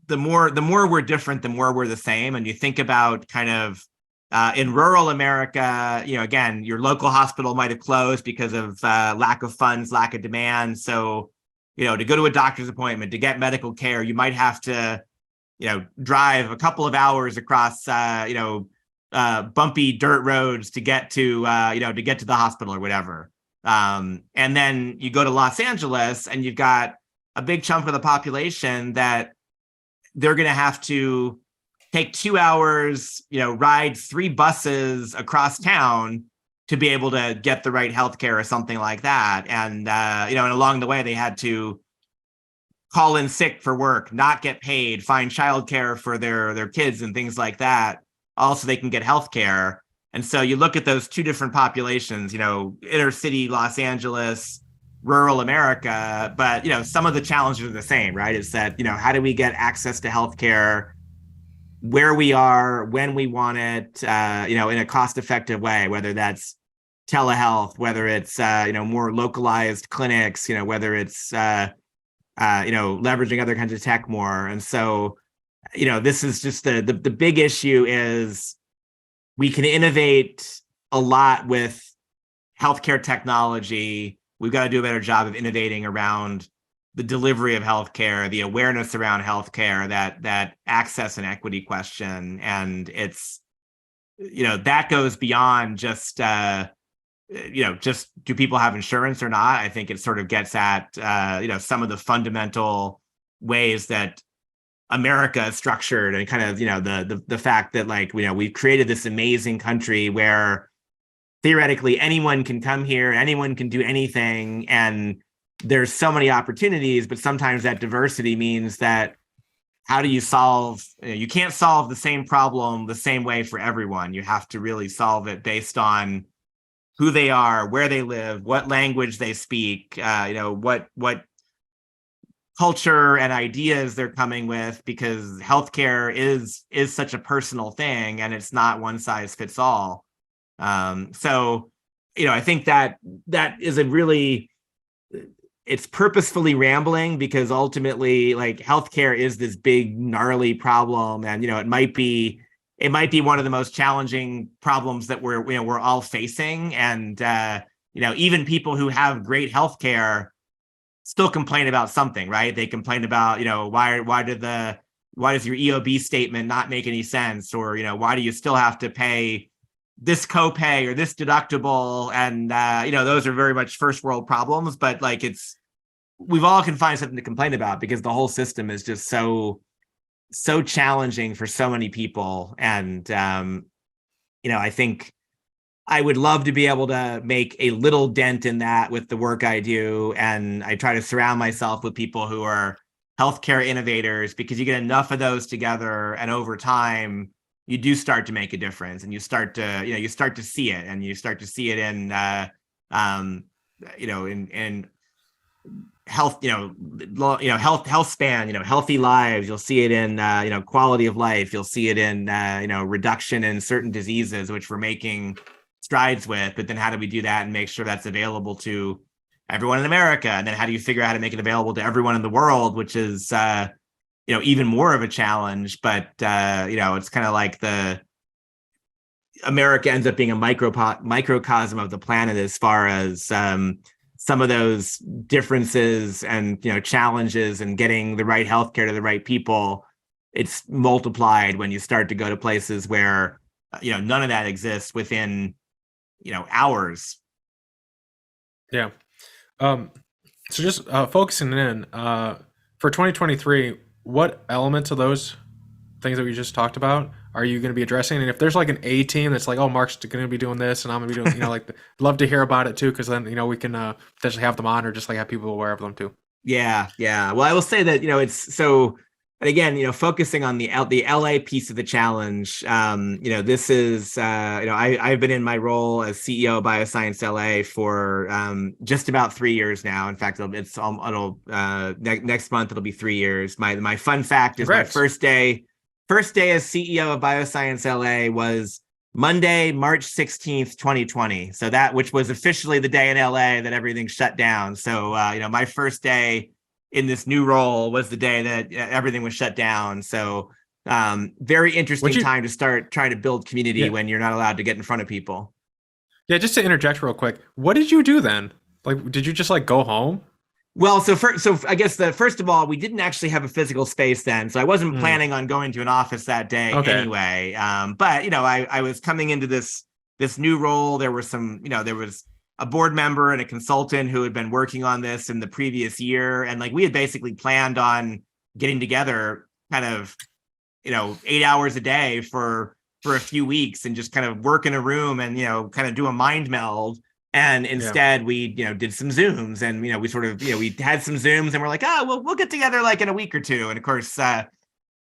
the more we're different, the more we're the same. And you think about kind of in rural America, again, your local hospital might have closed because of lack of funds, lack of demand. So, to go to a doctor's appointment, to get medical care, you might have to, drive a couple of hours across, bumpy dirt roads to get to, the hospital or whatever. And then you go to Los Angeles and you've got a big chunk of the population that they're going to have to take 2 hours, ride 3 buses across town to be able to get the right healthcare or something like that. And, and along the way, they had to call in sick for work, not get paid, find childcare for their kids and things like that, also they can get healthcare. And so you look at those two different populations, inner city Los Angeles, rural America, but, some of the challenges are the same, right? It's that, how do we get access to healthcare where we are, when we want it, in a cost-effective way, whether that's telehealth, whether it's, more localized clinics, whether it's, leveraging other kinds of tech more. And so, this is just the big issue is we can innovate a lot with healthcare technology. We've got to do a better job of innovating around the delivery of healthcare, the awareness around healthcare, that access and equity question. And it's, that goes beyond just, just do people have insurance or not? I think it sort of gets at, some of the fundamental ways that America is structured, and kind of, the fact that, like, we've created this amazing country where theoretically anyone can come here, anyone can do anything, and there's so many opportunities, but sometimes that diversity means that how do you solve, you can't solve the same problem the same way for everyone. You have to really solve it based on who they are, where they live, what language they speak, what culture and ideas they're coming with, because healthcare is such a personal thing and it's not one size fits all. So, I think that is a really, it's purposefully rambling, because ultimately, like, healthcare is this big gnarly problem, and it might be one of the most challenging problems that we're all facing, and even people who have great healthcare still complain about something, right? They complain about, why does your EOB statement not make any sense, or why do you still have to pay this copay or this deductible? And those are very much first world problems, but like, we've all can find something to complain about, because the whole system is just so challenging for so many people. And I think I would love to be able to make a little dent in that with the work I do. And I try to surround myself with people who are healthcare innovators, because you get enough of those together, and over time you do start to make a difference, and you start to see it, and you start to see it in in health, health span, healthy lives. You'll see it in quality of life. You'll see it in reduction in certain diseases, which we're making strides with. But then how do we do that and make sure that's available to everyone in America? And then how do you figure out how to make it available to everyone in the world, which is even more of a challenge. But it's kind of like America ends up being a microcosm of the planet, as far as some of those differences and challenges and getting the right healthcare to the right people. It's multiplied when you start to go to places where none of that exists within hours. Yeah. So just focusing in for 2023, what elements of those things that we just talked about are you going to be addressing? And if there's like an A team that's like, oh, Mark's going to be doing this and I'm going to be doing, like, love to hear about it too, because then we can potentially have them on, or just like have people aware of them too. Yeah. Well, I will say that it's so. And again, focusing on the LA piece of the challenge, this is, I've been in my role as CEO of BioscienceLA for just about 3 years now. In fact, next month it'll be 3 years. My fun fact is, Congrats. my first day as CEO of BioscienceLA was Monday, March 16th, 2020. So which was officially the day in LA that everything shut down. So, my first day in this new role was the day that everything was shut down. So very interesting time to start trying to build community when you're not allowed to get in front of people. Yeah, just to interject real quick, what did you do then? Like, did you just like go home? Well, so I guess first of all, we didn't actually have a physical space then, so I wasn't planning on going to an office that day anyway. But I was coming into this new role. There were there was a board member and a consultant who had been working on this in the previous year. And like, we had basically planned on getting together kind of, 8 hours a day for a few weeks, and just kind of work in a room and, kind of do a mind meld. And instead we, did some Zooms, and, we sort of, we had some Zooms, and we're like, we'll get together like in a week or two. And of course, I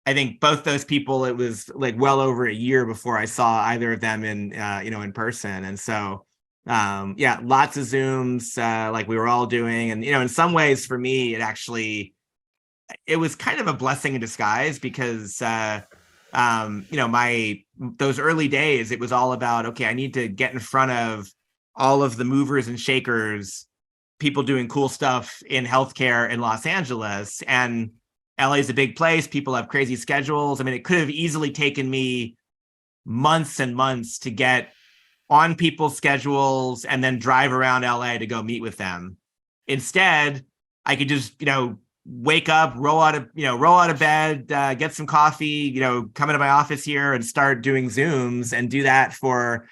think both those people, it was like well over a year before I saw either of them in person. And so, lots of Zooms, like we were all doing. And, in some ways for me, it was kind of a blessing in disguise, because, those early days, it was all about, okay, I need to get in front of all of the movers and shakers, people doing cool stuff in healthcare in Los Angeles. And LA is a big place. People have crazy schedules. I mean, it could have easily taken me months and months to get on people's schedules and then drive around LA to go meet with them. Instead, I could just, wake up, roll out of bed, get some coffee, come into my office here and start doing Zooms, and do that for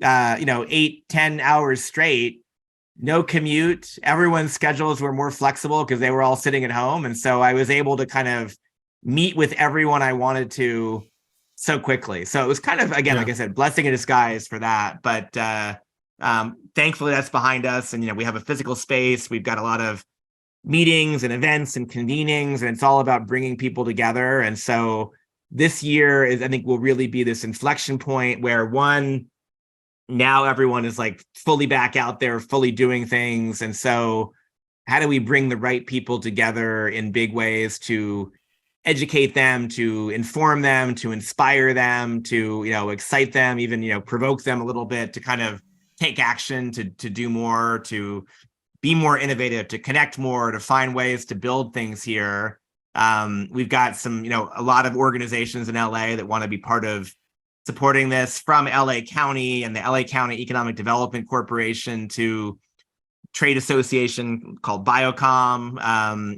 8-10 hours straight. No commute. Everyone's schedules were more flexible because they were all sitting at home. And so I was able to kind of meet with everyone I wanted to so quickly. So it was kind of, again, like I said, blessing in disguise for that. But thankfully that's behind us. And, we have a physical space. We've got a lot of meetings and events and convenings, and it's all about bringing people together. And so this year I think will really be this inflection point where, one, now everyone is like fully back out there, fully doing things. And so how do we bring the right people together in big ways to educate them, to inform them, to inspire them, to, excite them, even, provoke them a little bit to kind of take action, to do more, to be more innovative, to connect more, to find ways to build things here. We've got some, a lot of organizations in LA that want to be part of supporting this, from LA County and the LA County Economic Development Corporation to trade association called Biocom,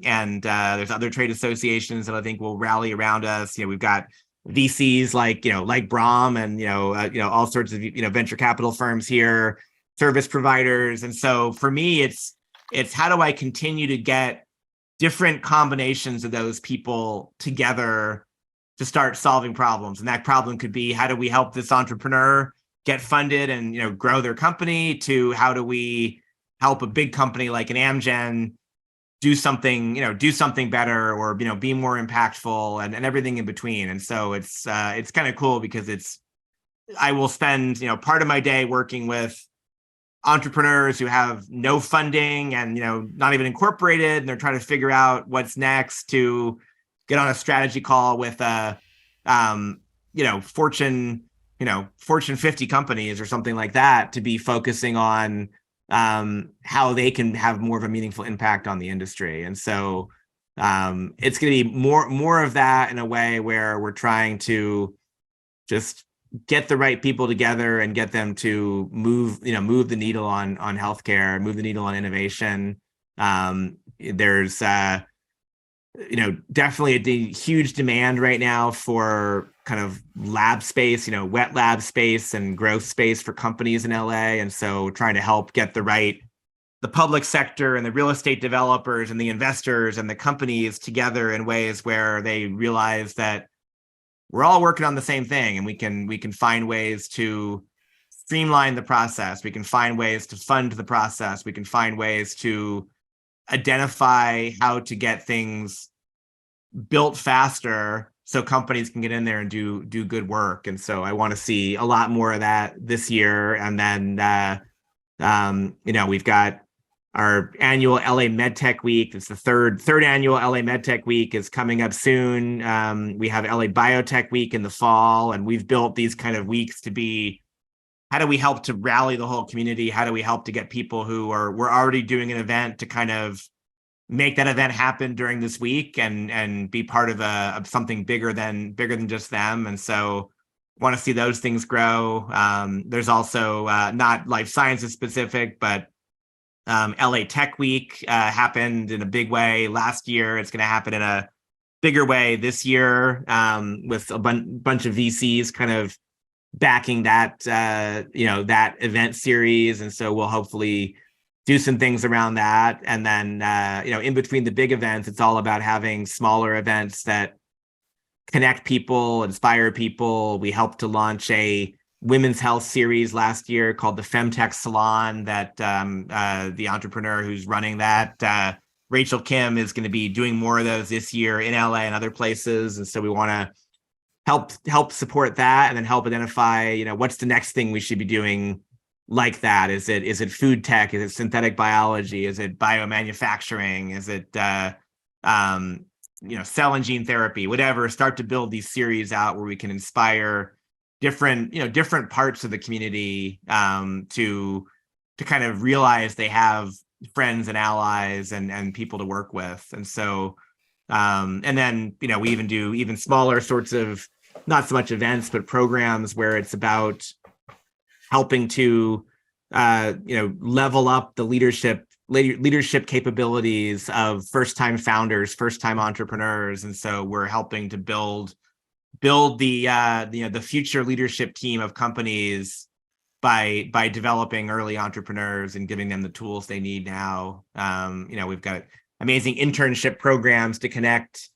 and there's other trade associations that I think will rally around us. We've got VCs like Brahm and all sorts of venture capital firms here, service providers. And so for me, it's how do I continue to get different combinations of those people together to start solving problems? And that problem could be, how do we help this entrepreneur get funded and grow their company, to how do we help a big company like an Amgen do something better, or be more impactful, and everything in between. And so it's kind of cool because I will spend part of my day working with entrepreneurs who have no funding and not even incorporated, and they're trying to figure out what's next, to get on a strategy call with Fortune 50 companies or something like that, to be focusing on how they can have more of a meaningful impact on the industry. And so it's going to be more of that, in a way where we're trying to just get the right people together and get them to move the needle on healthcare, move the needle on innovation. There's definitely a huge demand right now for kind of lab space, wet lab space and growth space for companies in LA. And so trying to help get the public sector and the real estate developers and the investors and the companies together in ways where they realize that we're all working on the same thing, and we can find ways to streamline the process. We can find ways to fund the process. We can find ways to identify how to get things built faster so companies can get in there and do good work. And so I want to see a lot more of that this year. And then we've got our annual LA MedTech Week. It's the third annual LA MedTech Week is coming up soon. We have LA Biotech Week in the fall, and we've built these kind of weeks to be, how do we help to rally the whole community? How do we help to get people we're already doing an event to kind of make that event happen during this week and be part of something bigger than just them? And so want to see those things grow. There's also not life sciences specific, but LA Tech Week happened in a big way last year. It's going to happen in a bigger way this year, with a bunch of VCs kind of backing that that event series. And so we'll hopefully do some things around that. And then in between the big events, it's all about having smaller events that connect people, inspire people. We helped to launch a women's health series last year called the Femtech Salon, that the entrepreneur who's running that, Rachel Kim, is going to be doing more of those this year in LA and other places. And so we want to help support that, and then help identify, what's the next thing we should be doing like that. Is it food tech? Is it synthetic biology? Is it biomanufacturing? Is it cell and gene therapy? Whatever. Start to build these series out where we can inspire different parts of the community to kind of realize they have friends and allies and people to work with. And so and then we even do even smaller sorts of, not so much events, but programs where it's about helping to level up the leadership capabilities of first-time founders, first-time entrepreneurs. And so we're helping to build the future leadership team of companies by developing early entrepreneurs and giving them the tools they need now. We've got amazing internship programs to connect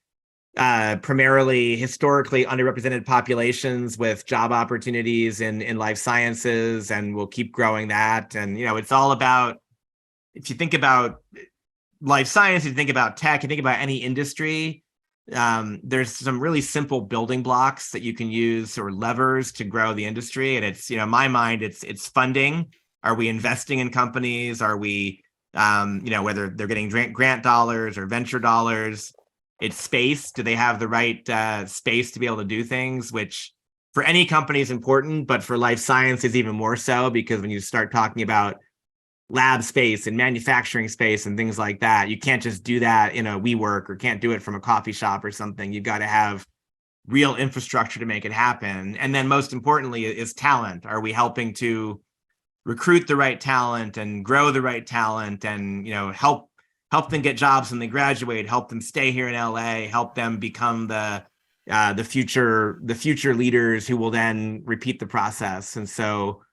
primarily historically underrepresented populations with job opportunities in life sciences, and we'll keep growing that. And it's all about, if you think about life science, you think about tech, you think about any industry, there's some really simple building blocks that you can use or levers to grow the industry. And it's, in my mind, it's funding. Are we investing in companies? Are we, whether they're getting grant dollars or venture dollars? It's space. Do they have the right space to be able to do things, which for any company is important, but for life sciences even more so, because when you start talking about lab space and manufacturing space and things like that, you can't just do that in a WeWork, or can't do it from a coffee shop or something. You've got to have real infrastructure to make it happen. And then most importantly is talent. Are we helping to recruit the right talent and grow the right talent, and help them get jobs when they graduate, help them stay here in LA, help them become the future leaders who will then repeat the process. And so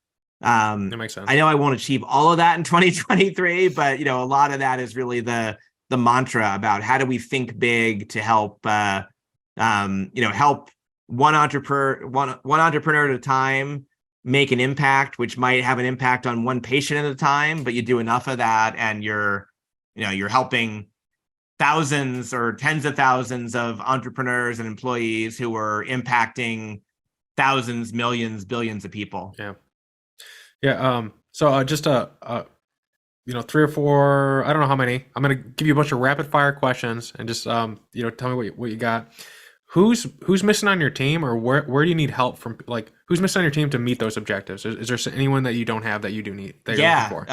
That makes sense. I know I won't achieve all of that in 2023, but a lot of that is really the mantra about how do we think big to help help one entrepreneur at a time make an impact, which might have an impact on one patient at a time, but you do enough of that and you're helping thousands or tens of thousands of entrepreneurs and employees who are impacting thousands, millions, billions of people. Yeah. So just 3 or 4, I don't know how many. I'm gonna give you a bunch of rapid fire questions and just tell me what you got. Who's missing on your team, or where do you need help from? Like, who's missing on your team to meet those objectives? Is there anyone that you don't have that you do need? That you're looking for?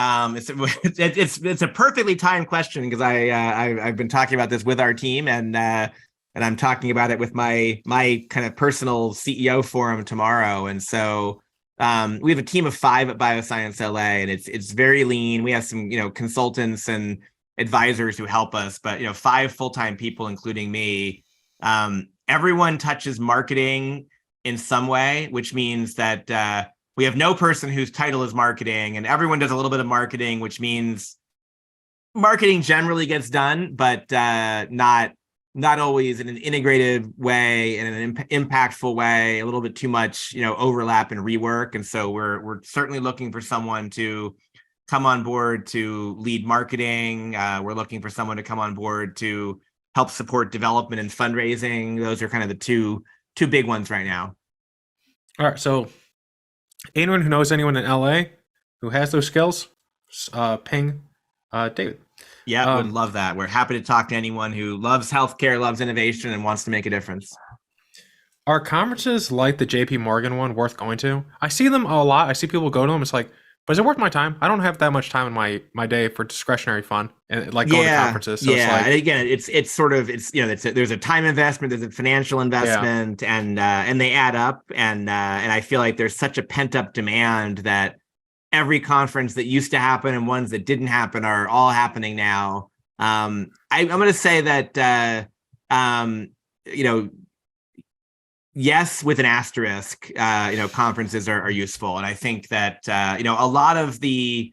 It's a perfectly timed question, because I've been talking about this with our team, and I'm talking about it with my kind of personal CEO forum tomorrow. And so we have a team of 5 at BioscienceLA, and it's very lean. We have some consultants and advisors who help us, but 5 full-time people, including me. Everyone touches marketing in some way, which means that we have no person whose title is marketing, and everyone does a little bit of marketing, which means marketing generally gets done, but not always in an integrated way, in an impactful way, a little bit too much, overlap and rework. And so we're certainly looking for someone to come on board to lead marketing. We're looking for someone to come on board to help support development and fundraising. Those are kind of the two big ones right now. All right. So anyone who knows anyone in LA who has those skills, ping David. Yeah, would love that. We're happy to talk to anyone who loves healthcare, loves innovation, and wants to make a difference. Are conferences like the JP Morgan one worth going to? I see them a lot. I see people go to them. It's like, but is it worth my time? I don't have that much time in my day for discretionary fun and going to conferences. So yeah. It's like, and again, it's there's a time investment, there's a financial investment, and they add up. And I feel like there's such a pent up demand that every conference that used to happen and ones that didn't happen are all happening now. I'm going to say that yes, with an asterisk, conferences are useful. And I think that, a lot of the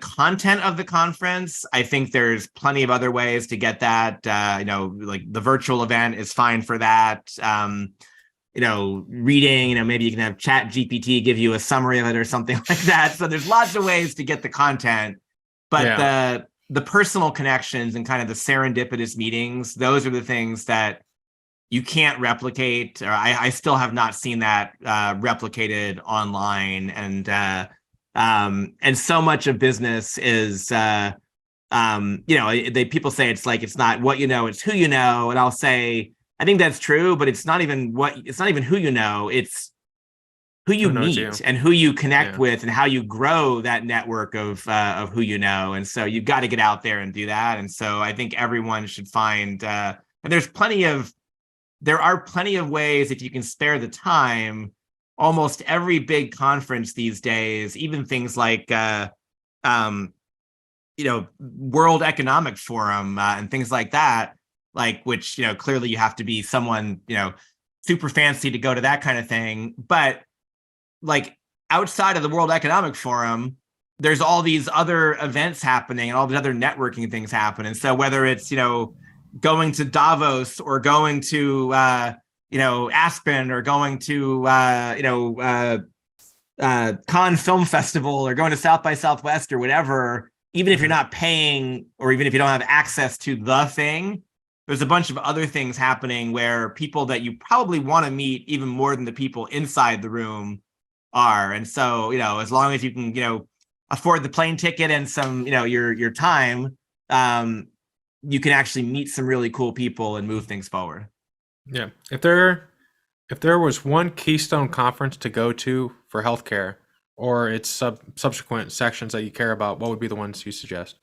content of the conference, I think there's plenty of other ways to get that, like the virtual event is fine for that. Reading, maybe you can have Chat GPT give you a summary of it or something like that. So there's lots of ways to get the content, but the personal connections and kind of the serendipitous meetings, those are the things that you can't replicate, or I still have not seen that replicated online. And so much of business is, people say it's not what you know, it's who you know. And I'll say, I think that's true, but it's not even who you know, it's who you meet and who you connect with, and how you grow that network of who you know. And so you've got to get out there and do that. And so I think everyone should find, and there are plenty of ways, if you can spare the time. Almost every big conference these days, even things like World Economic Forum and things like that, which clearly you have to be someone super fancy to go to that kind of thing. But outside of the World Economic Forum, there's all these other events happening and all these other networking things happen. And so whether it's going to Davos, or going to Aspen, or going to Cannes Film Festival, or going to South by Southwest, or whatever, even if you're not paying, or even if you don't have access to the thing, there's a bunch of other things happening where people that you probably want to meet even more than the people inside the room are. And so, as long as you can, afford the plane ticket and some, your time, you can actually meet some really cool people and move things forward. Yeah. If there was one Keystone conference to go to for healthcare or its subsequent sections that you care about, what would be the ones you suggest?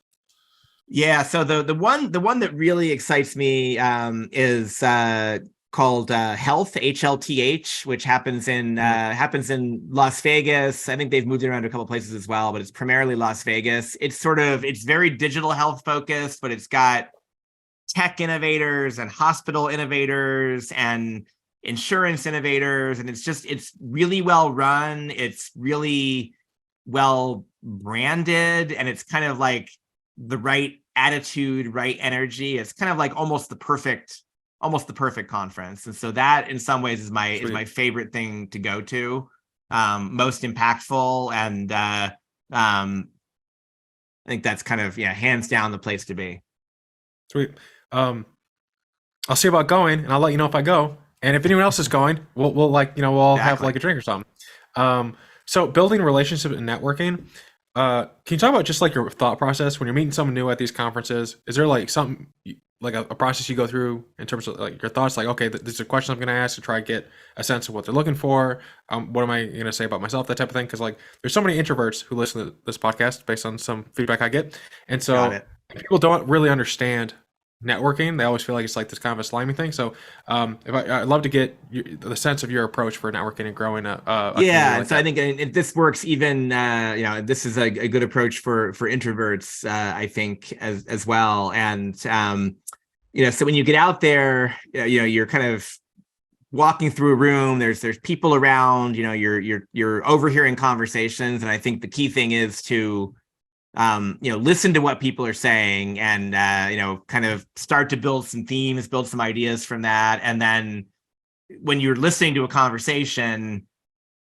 Yeah, so the one that really excites me is called Health HLTH, which happens in Las Vegas. I think they've moved it around to a couple places as well, but it's primarily Las Vegas. It's very digital health focused, but it's got tech innovators and hospital innovators and insurance innovators, and it's really well run. It's really well branded, and it's kind of like the right attitude, right energy. It's kind of like almost the perfect conference. And so that in some ways is my favorite thing to go to, most impactful. And I think that's kind of, hands down the place to be. Sweet. I'll see about going, and I'll let you know if I go. And if anyone else is going, we'll all have like a drink or something. So building relationships and networking. Can you talk about just like your thought process when you're meeting someone new at these conferences? Is there like something like a process you go through in terms of like your thoughts? Like, okay, this is a question I'm going to ask to try to get a sense of what they're looking for. What am I going to say about myself? That type of thing. Because like, there's so many introverts who listen to this podcast based on some feedback I get, and so people don't really understand networking. They always feel like it's like this kind of a slimy thing. So I'd love to get the sense of your approach for networking and growing a yeah. Like so that. I think this works even, this is a good approach for introverts, I think as well. And, so when you get out there, you're kind of walking through a room, there's people around, you're overhearing conversations. And I think the key thing is to, listen to what people are saying and, kind of start to build some themes, build some ideas from that. And then when you're listening to a conversation,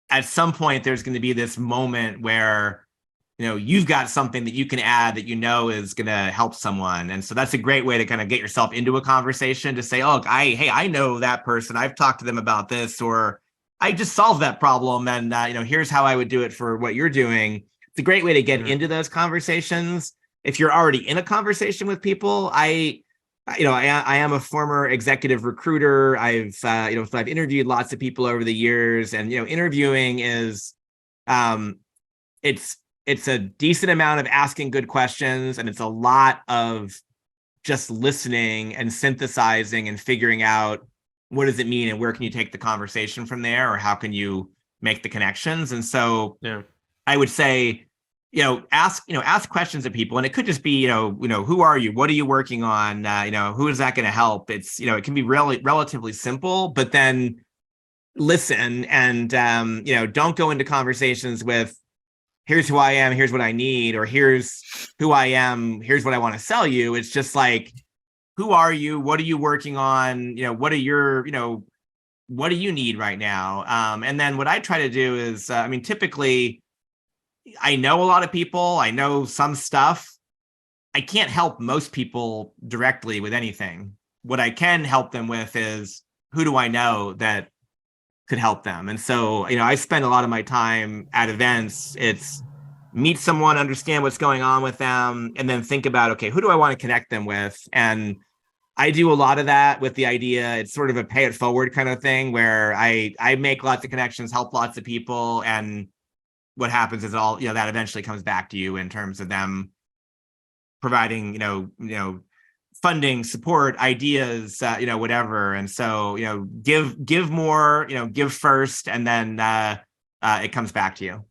at some point, there's going to be this moment where, you've got something that you can add that is going to help someone. And so that's a great way to kind of get yourself into a conversation to say, oh, I know that person. I've talked to them about this, or I just solved that problem. And, here's how I would do it for what you're doing. It's a great way to get into those conversations. If you're already in a conversation with people, I am a former executive recruiter. I've interviewed lots of people over the years, and, interviewing is, it's a decent amount of asking good questions, and it's a lot of just listening and synthesizing and figuring out what does it mean and where can you take the conversation from there, or how can you make the connections. And so, I would say, ask questions of people, and it could just be, who are you? What are you working on? Who is that going to help? It's, it can be really relatively simple, but then listen and, don't go into conversations with, here's who I am, here's what I need, or here's who I am, here's what I want to sell you. It's just like, who are you? What are you working on? What are your, what do you need right now? And then what I try to do is, typically, I know a lot of people. I know some stuff. I can't help most people directly with anything. What I can help them with is, who do I know that could help them? And so, I spend a lot of my time at events. It's meet someone, understand what's going on with them, and then think about, okay, who do I want to connect them with? And I do a lot of that with the idea. It's sort of a pay it forward kind of thing where I make lots of connections, help lots of people, and what happens is all, that eventually comes back to you in terms of them providing, funding, support, ideas, whatever. And so, give more, give first, and then it comes back to you.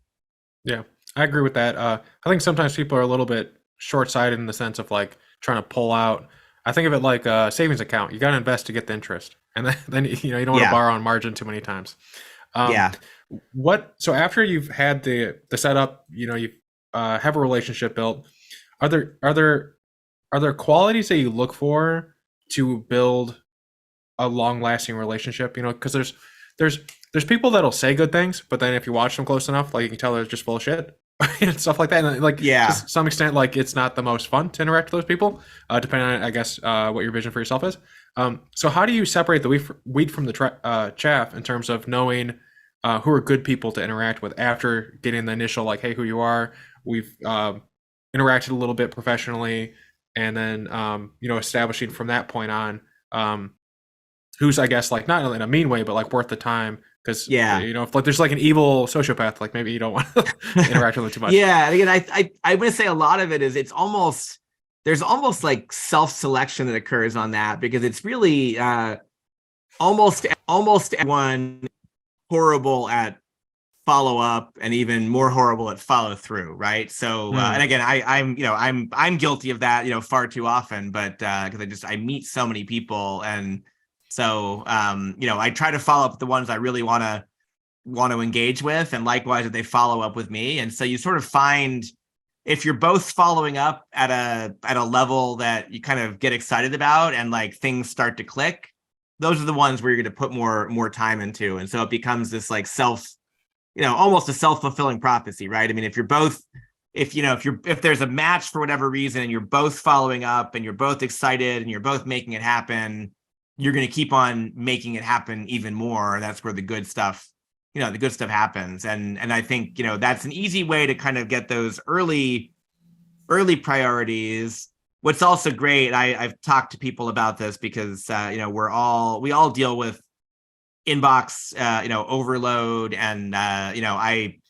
Yeah, I agree with that. I think sometimes people are a little bit short-sighted in the sense of like trying to pull out. I think of it like a savings account. You got to invest to get the interest, and then you don't want to borrow on margin too many times. So after you've had the setup, you have a relationship built, are there qualities that you look for to build a long-lasting relationship? Because there's people that'll say good things, but then if you watch them close enough, like you can tell they're just full of shit. and stuff like that. And like to Yeah. some extent, like it's not the most fun to interact with those people, depending on, I guess, what your vision for yourself is. So how do you separate the wheat from the chaff in terms of knowing who are good people to interact with after getting the initial like, hey, who you are? We've interacted a little bit professionally, and then establishing from that point on who's, I guess, like not in a mean way, but like worth the time. Because Yeah. if like there's like an evil sociopath, like maybe you don't want to interact with them too much. Yeah. And again, I would say a lot of it is there's almost like self-selection that occurs on that, because it's really almost everyone horrible at follow up and even more horrible at follow through, right? So and again, I'm guilty of that, far too often, but because I meet so many people, and so I try to follow up with the ones I really want to engage with, and likewise if they follow up with me. And so you sort of find, if you're both following up at a level that you kind of get excited about and like things start to click, those are the ones where you're going to put more time into. And so it becomes this like almost a self-fulfilling prophecy, right? I mean, if there's a match for whatever reason and you're both following up and you're both excited and you're both making it happen, you're going to keep on making it happen even more. And that's where the good stuff happens. And I think, that's an easy way to kind of get those early priorities. What's also great, I've talked to people about this because, we all deal with inbox, overload. And, I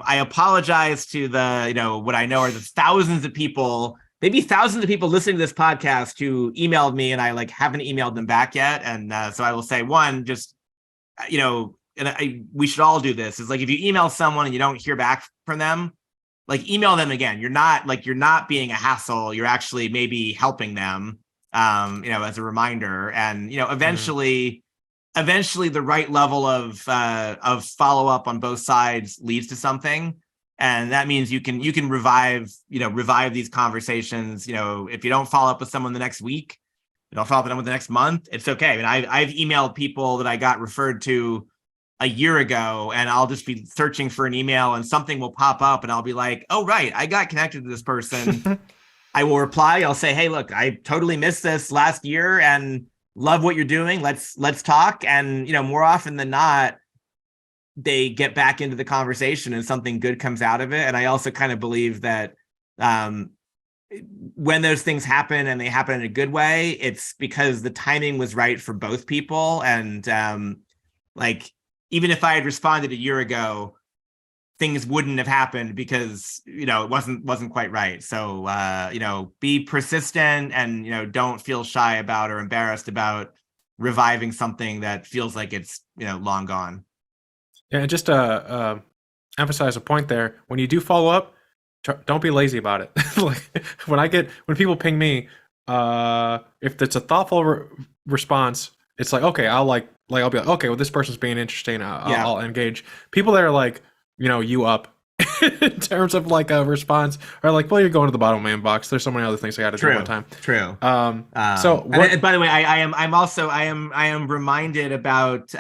apologize to the, what I know are the thousands of people, maybe thousands of people listening to this podcast who emailed me and I like haven't emailed them back yet. And so I will say, one, just, we should all do this, is like, if you email someone and you don't hear back from them, like email them again. You're not being a hassle. You're actually maybe helping them, as a reminder. And, eventually the right level of follow up on both sides leads to something. And that means you can revive these conversations. If you don't follow up with someone the next week, you don't follow up with them the next month, it's okay. I mean, I've emailed people that I got referred to a year ago, and I'll just be searching for an email and something will pop up and I'll be like, oh, right, I got connected to this person. I will reply. I'll say, hey, look, I totally missed this last year and love what you're doing. Let's talk. And, more often than not, they get back into the conversation and something good comes out of it. And I also kind of believe that when those things happen and they happen in a good way, it's because the timing was right for both people. And even if I had responded a year ago, things wouldn't have happened because, it wasn't quite right. So, be persistent and, don't feel shy about or embarrassed about reviving something that feels like it's, long gone. Yeah, and just to emphasize a point there, when you do follow up, don't be lazy about it. Like when people ping me, if it's a thoughtful response, it's like, okay, I'll be like, okay, well, this person's being interesting. I'll engage. People that are like, you up in terms of like a response are like, well, you're going to the bottom of my inbox. There's so many other things I got to do one time. True. And by the way, I am reminded about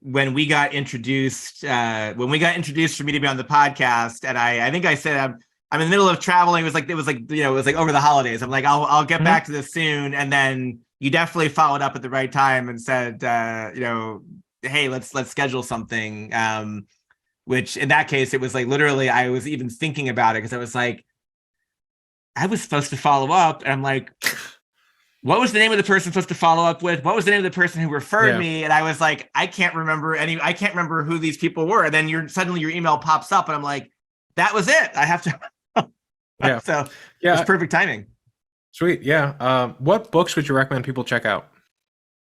when we got introduced for me to be on the podcast, and I think I said I'm in the middle of traveling. It was like over the holidays. I'm like, I'll get back to this soon. And then you definitely followed up at the right time and said, hey, let's schedule something. Which in that case, it was like literally I was even thinking about it because I was like, I was supposed to follow up, and I'm like, what was the name of the person supposed to follow up with? What was the name of the person who referred me? And I was like, I can't remember who these people were. And then suddenly your email pops up and I'm like, that was it. I have to. So it's perfect timing. Sweet. Yeah. What books would you recommend people check out?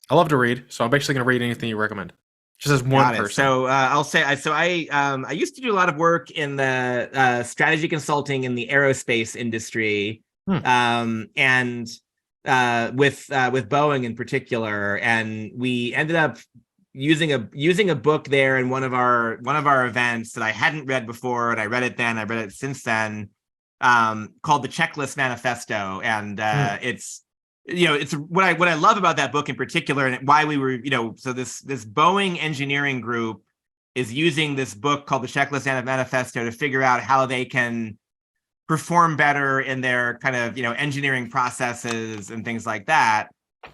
I love to read, so I'm basically going to read anything you recommend. Just as one person. So I'll say, I used to do a lot of work in the strategy consulting in the aerospace industry. And with Boeing in particular, and we ended up using a book there in one of our events that I hadn't read before, and I read it then. I read it since then, called the Checklist Manifesto, and it's what I love about that book in particular, and why we were so this Boeing engineering group is using this book called the Checklist Manifesto to figure out how they can perform better in their kind of, engineering processes and things like that.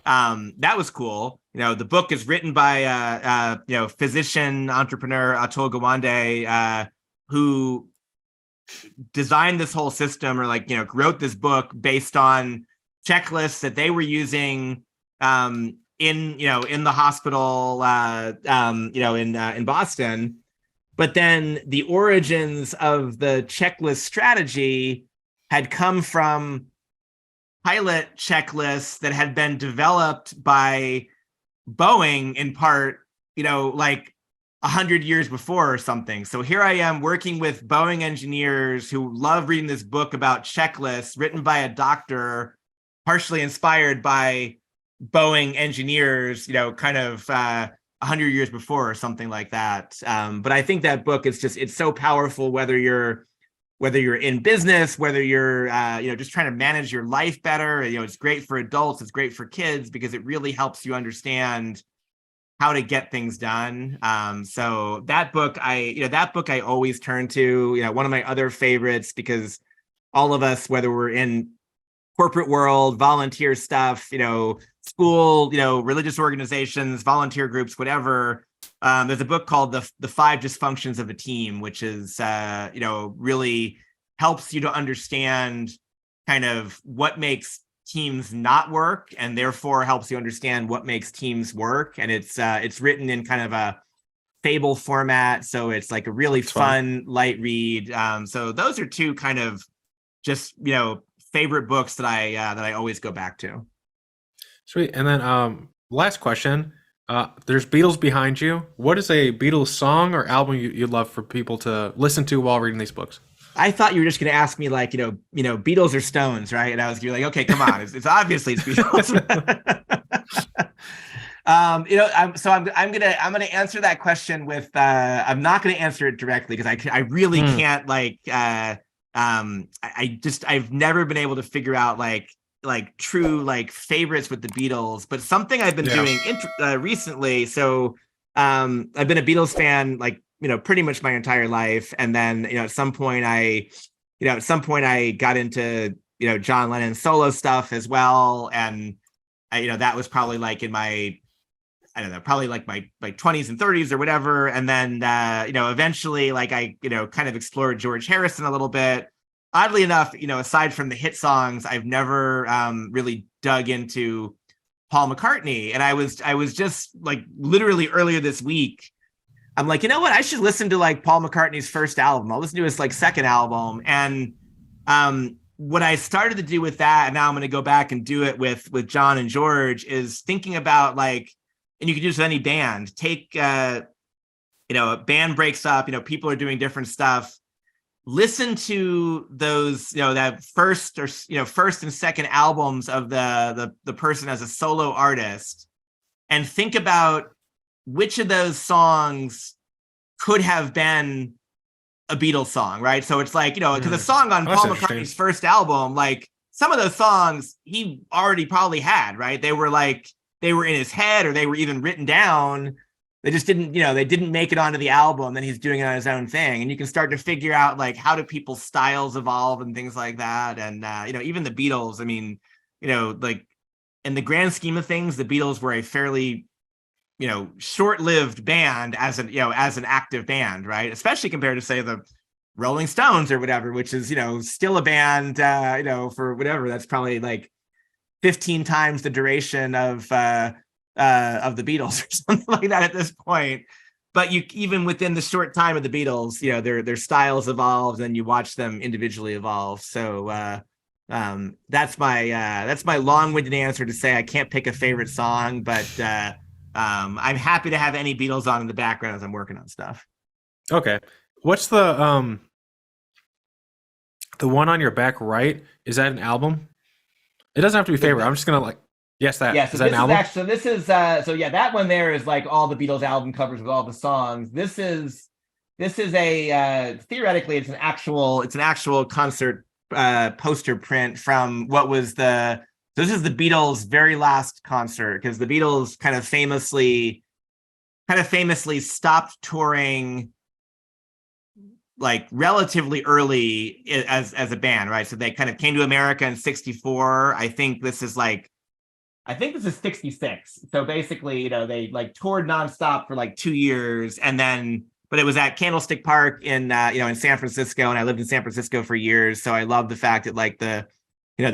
That was cool. The book is written by physician entrepreneur Atul Gawande, who designed this whole system, or wrote this book based on checklists that they were using in the hospital in Boston. But then the origins of the checklist strategy had come from pilot checklists that had been developed by Boeing in part, 100 years before or something. So here I am working with Boeing engineers who love reading this book about checklists written by a doctor, partially inspired by Boeing engineers, kind of 100 years before or something like that. But I think that book is it's so powerful, whether you're in business, whether you're just trying to manage your life better. It's great for adults, it's great for kids, because it really helps you understand how to get things done. So that book I always turn to. One of my other favorites, because all of us, whether we're in corporate world, volunteer stuff, school, religious organizations, volunteer groups, whatever. There's a book called the 5 Dysfunctions of a Team, which is, really helps you to understand kind of what makes teams not work, and therefore helps you understand what makes teams work. And it's written in kind of a fable format, so it's like a really fun, light read. So those are 2 kind of just favorite books that I always go back to. Sweet. And then last question. There's Beatles behind you. What is a Beatles song or album you'd love for people to listen to while reading these books? I thought you were just going to ask me Beatles or Stones, right? And I was like, okay, come on, it's obviously it's Beatles. I'm gonna answer that question with I'm not going to answer it directly, because I really can't I've never been able to figure out true favorites with the Beatles. But something I've been doing recently. So I've been a Beatles fan pretty much my entire life, and then at some point I got into John Lennon's solo stuff as well, and that was probably in my probably my 20s and 30s or whatever. And then eventually I kind of explored George Harrison a little bit. Oddly enough, aside from the hit songs, I've never really dug into Paul McCartney. And I was just literally earlier this week, I'm like, you know what? I should listen to Paul McCartney's first album. I'll listen to his second album. And what I started to do with that, and now I'm going to go back and do it with John and George, is thinking about and you can do this with any band. Take a band breaks up, people are doing different stuff. Listen to those, that first and second albums of the person as a solo artist, and think about which of those songs could have been a Beatles song, right? So it's because the song on Paul McCartney's first album, some of those songs he already probably had, right? They were in his head, or they were even written down. They just didn't, they didn't make it onto the album. Then he's doing it on his own thing. And you can start to figure out how do people's styles evolve and things like that. And, even the Beatles, I mean, in the grand scheme of things, the Beatles were a fairly, short-lived band as an active band, right? Especially compared to, say, the Rolling Stones or whatever, which is, still a band, for whatever, that's probably 15 times the duration of the Beatles or something like that at this point. But even within the short time of the Beatles, their styles evolved, and you watch them individually evolve. So that's my long-winded answer to say I can't pick a favorite song, but I'm happy to have any Beatles on in the background as I'm working on stuff. Okay. What's the one on your back right? Is that an album? It doesn't have to be favorite. I'm just gonna yes, that. Yeah, so is that an album? That one there is all the Beatles album covers with all the songs. This is a theoretically it's an actual concert poster print from what was this is the Beatles' very last concert, because the Beatles kind of famously kind of famously stopped touring like relatively early as a band, right? So they kind of came to America in 64. I think this is 66. So basically, you know, they like toured nonstop for like 2 years, and then, but it was at Candlestick Park in in San Francisco, and I lived in San Francisco for years. So I love the fact that like the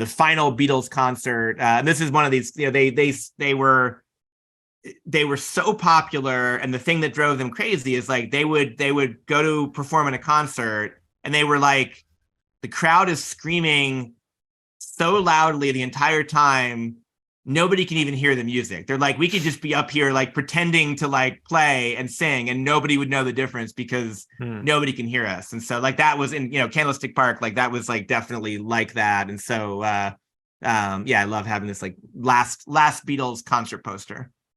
final Beatles concert. And this is one of these, they were so popular, and the thing that drove them crazy is like they would go to perform in a concert, and they were like, the crowd is screaming so loudly the entire time, nobody can even hear the music. They're like, we could just be up here like pretending to like play and sing, and nobody would know the difference because nobody can hear us. And so like that was in Candlestick Park, like that was like definitely like that. And so I love having this like last Beatles concert poster.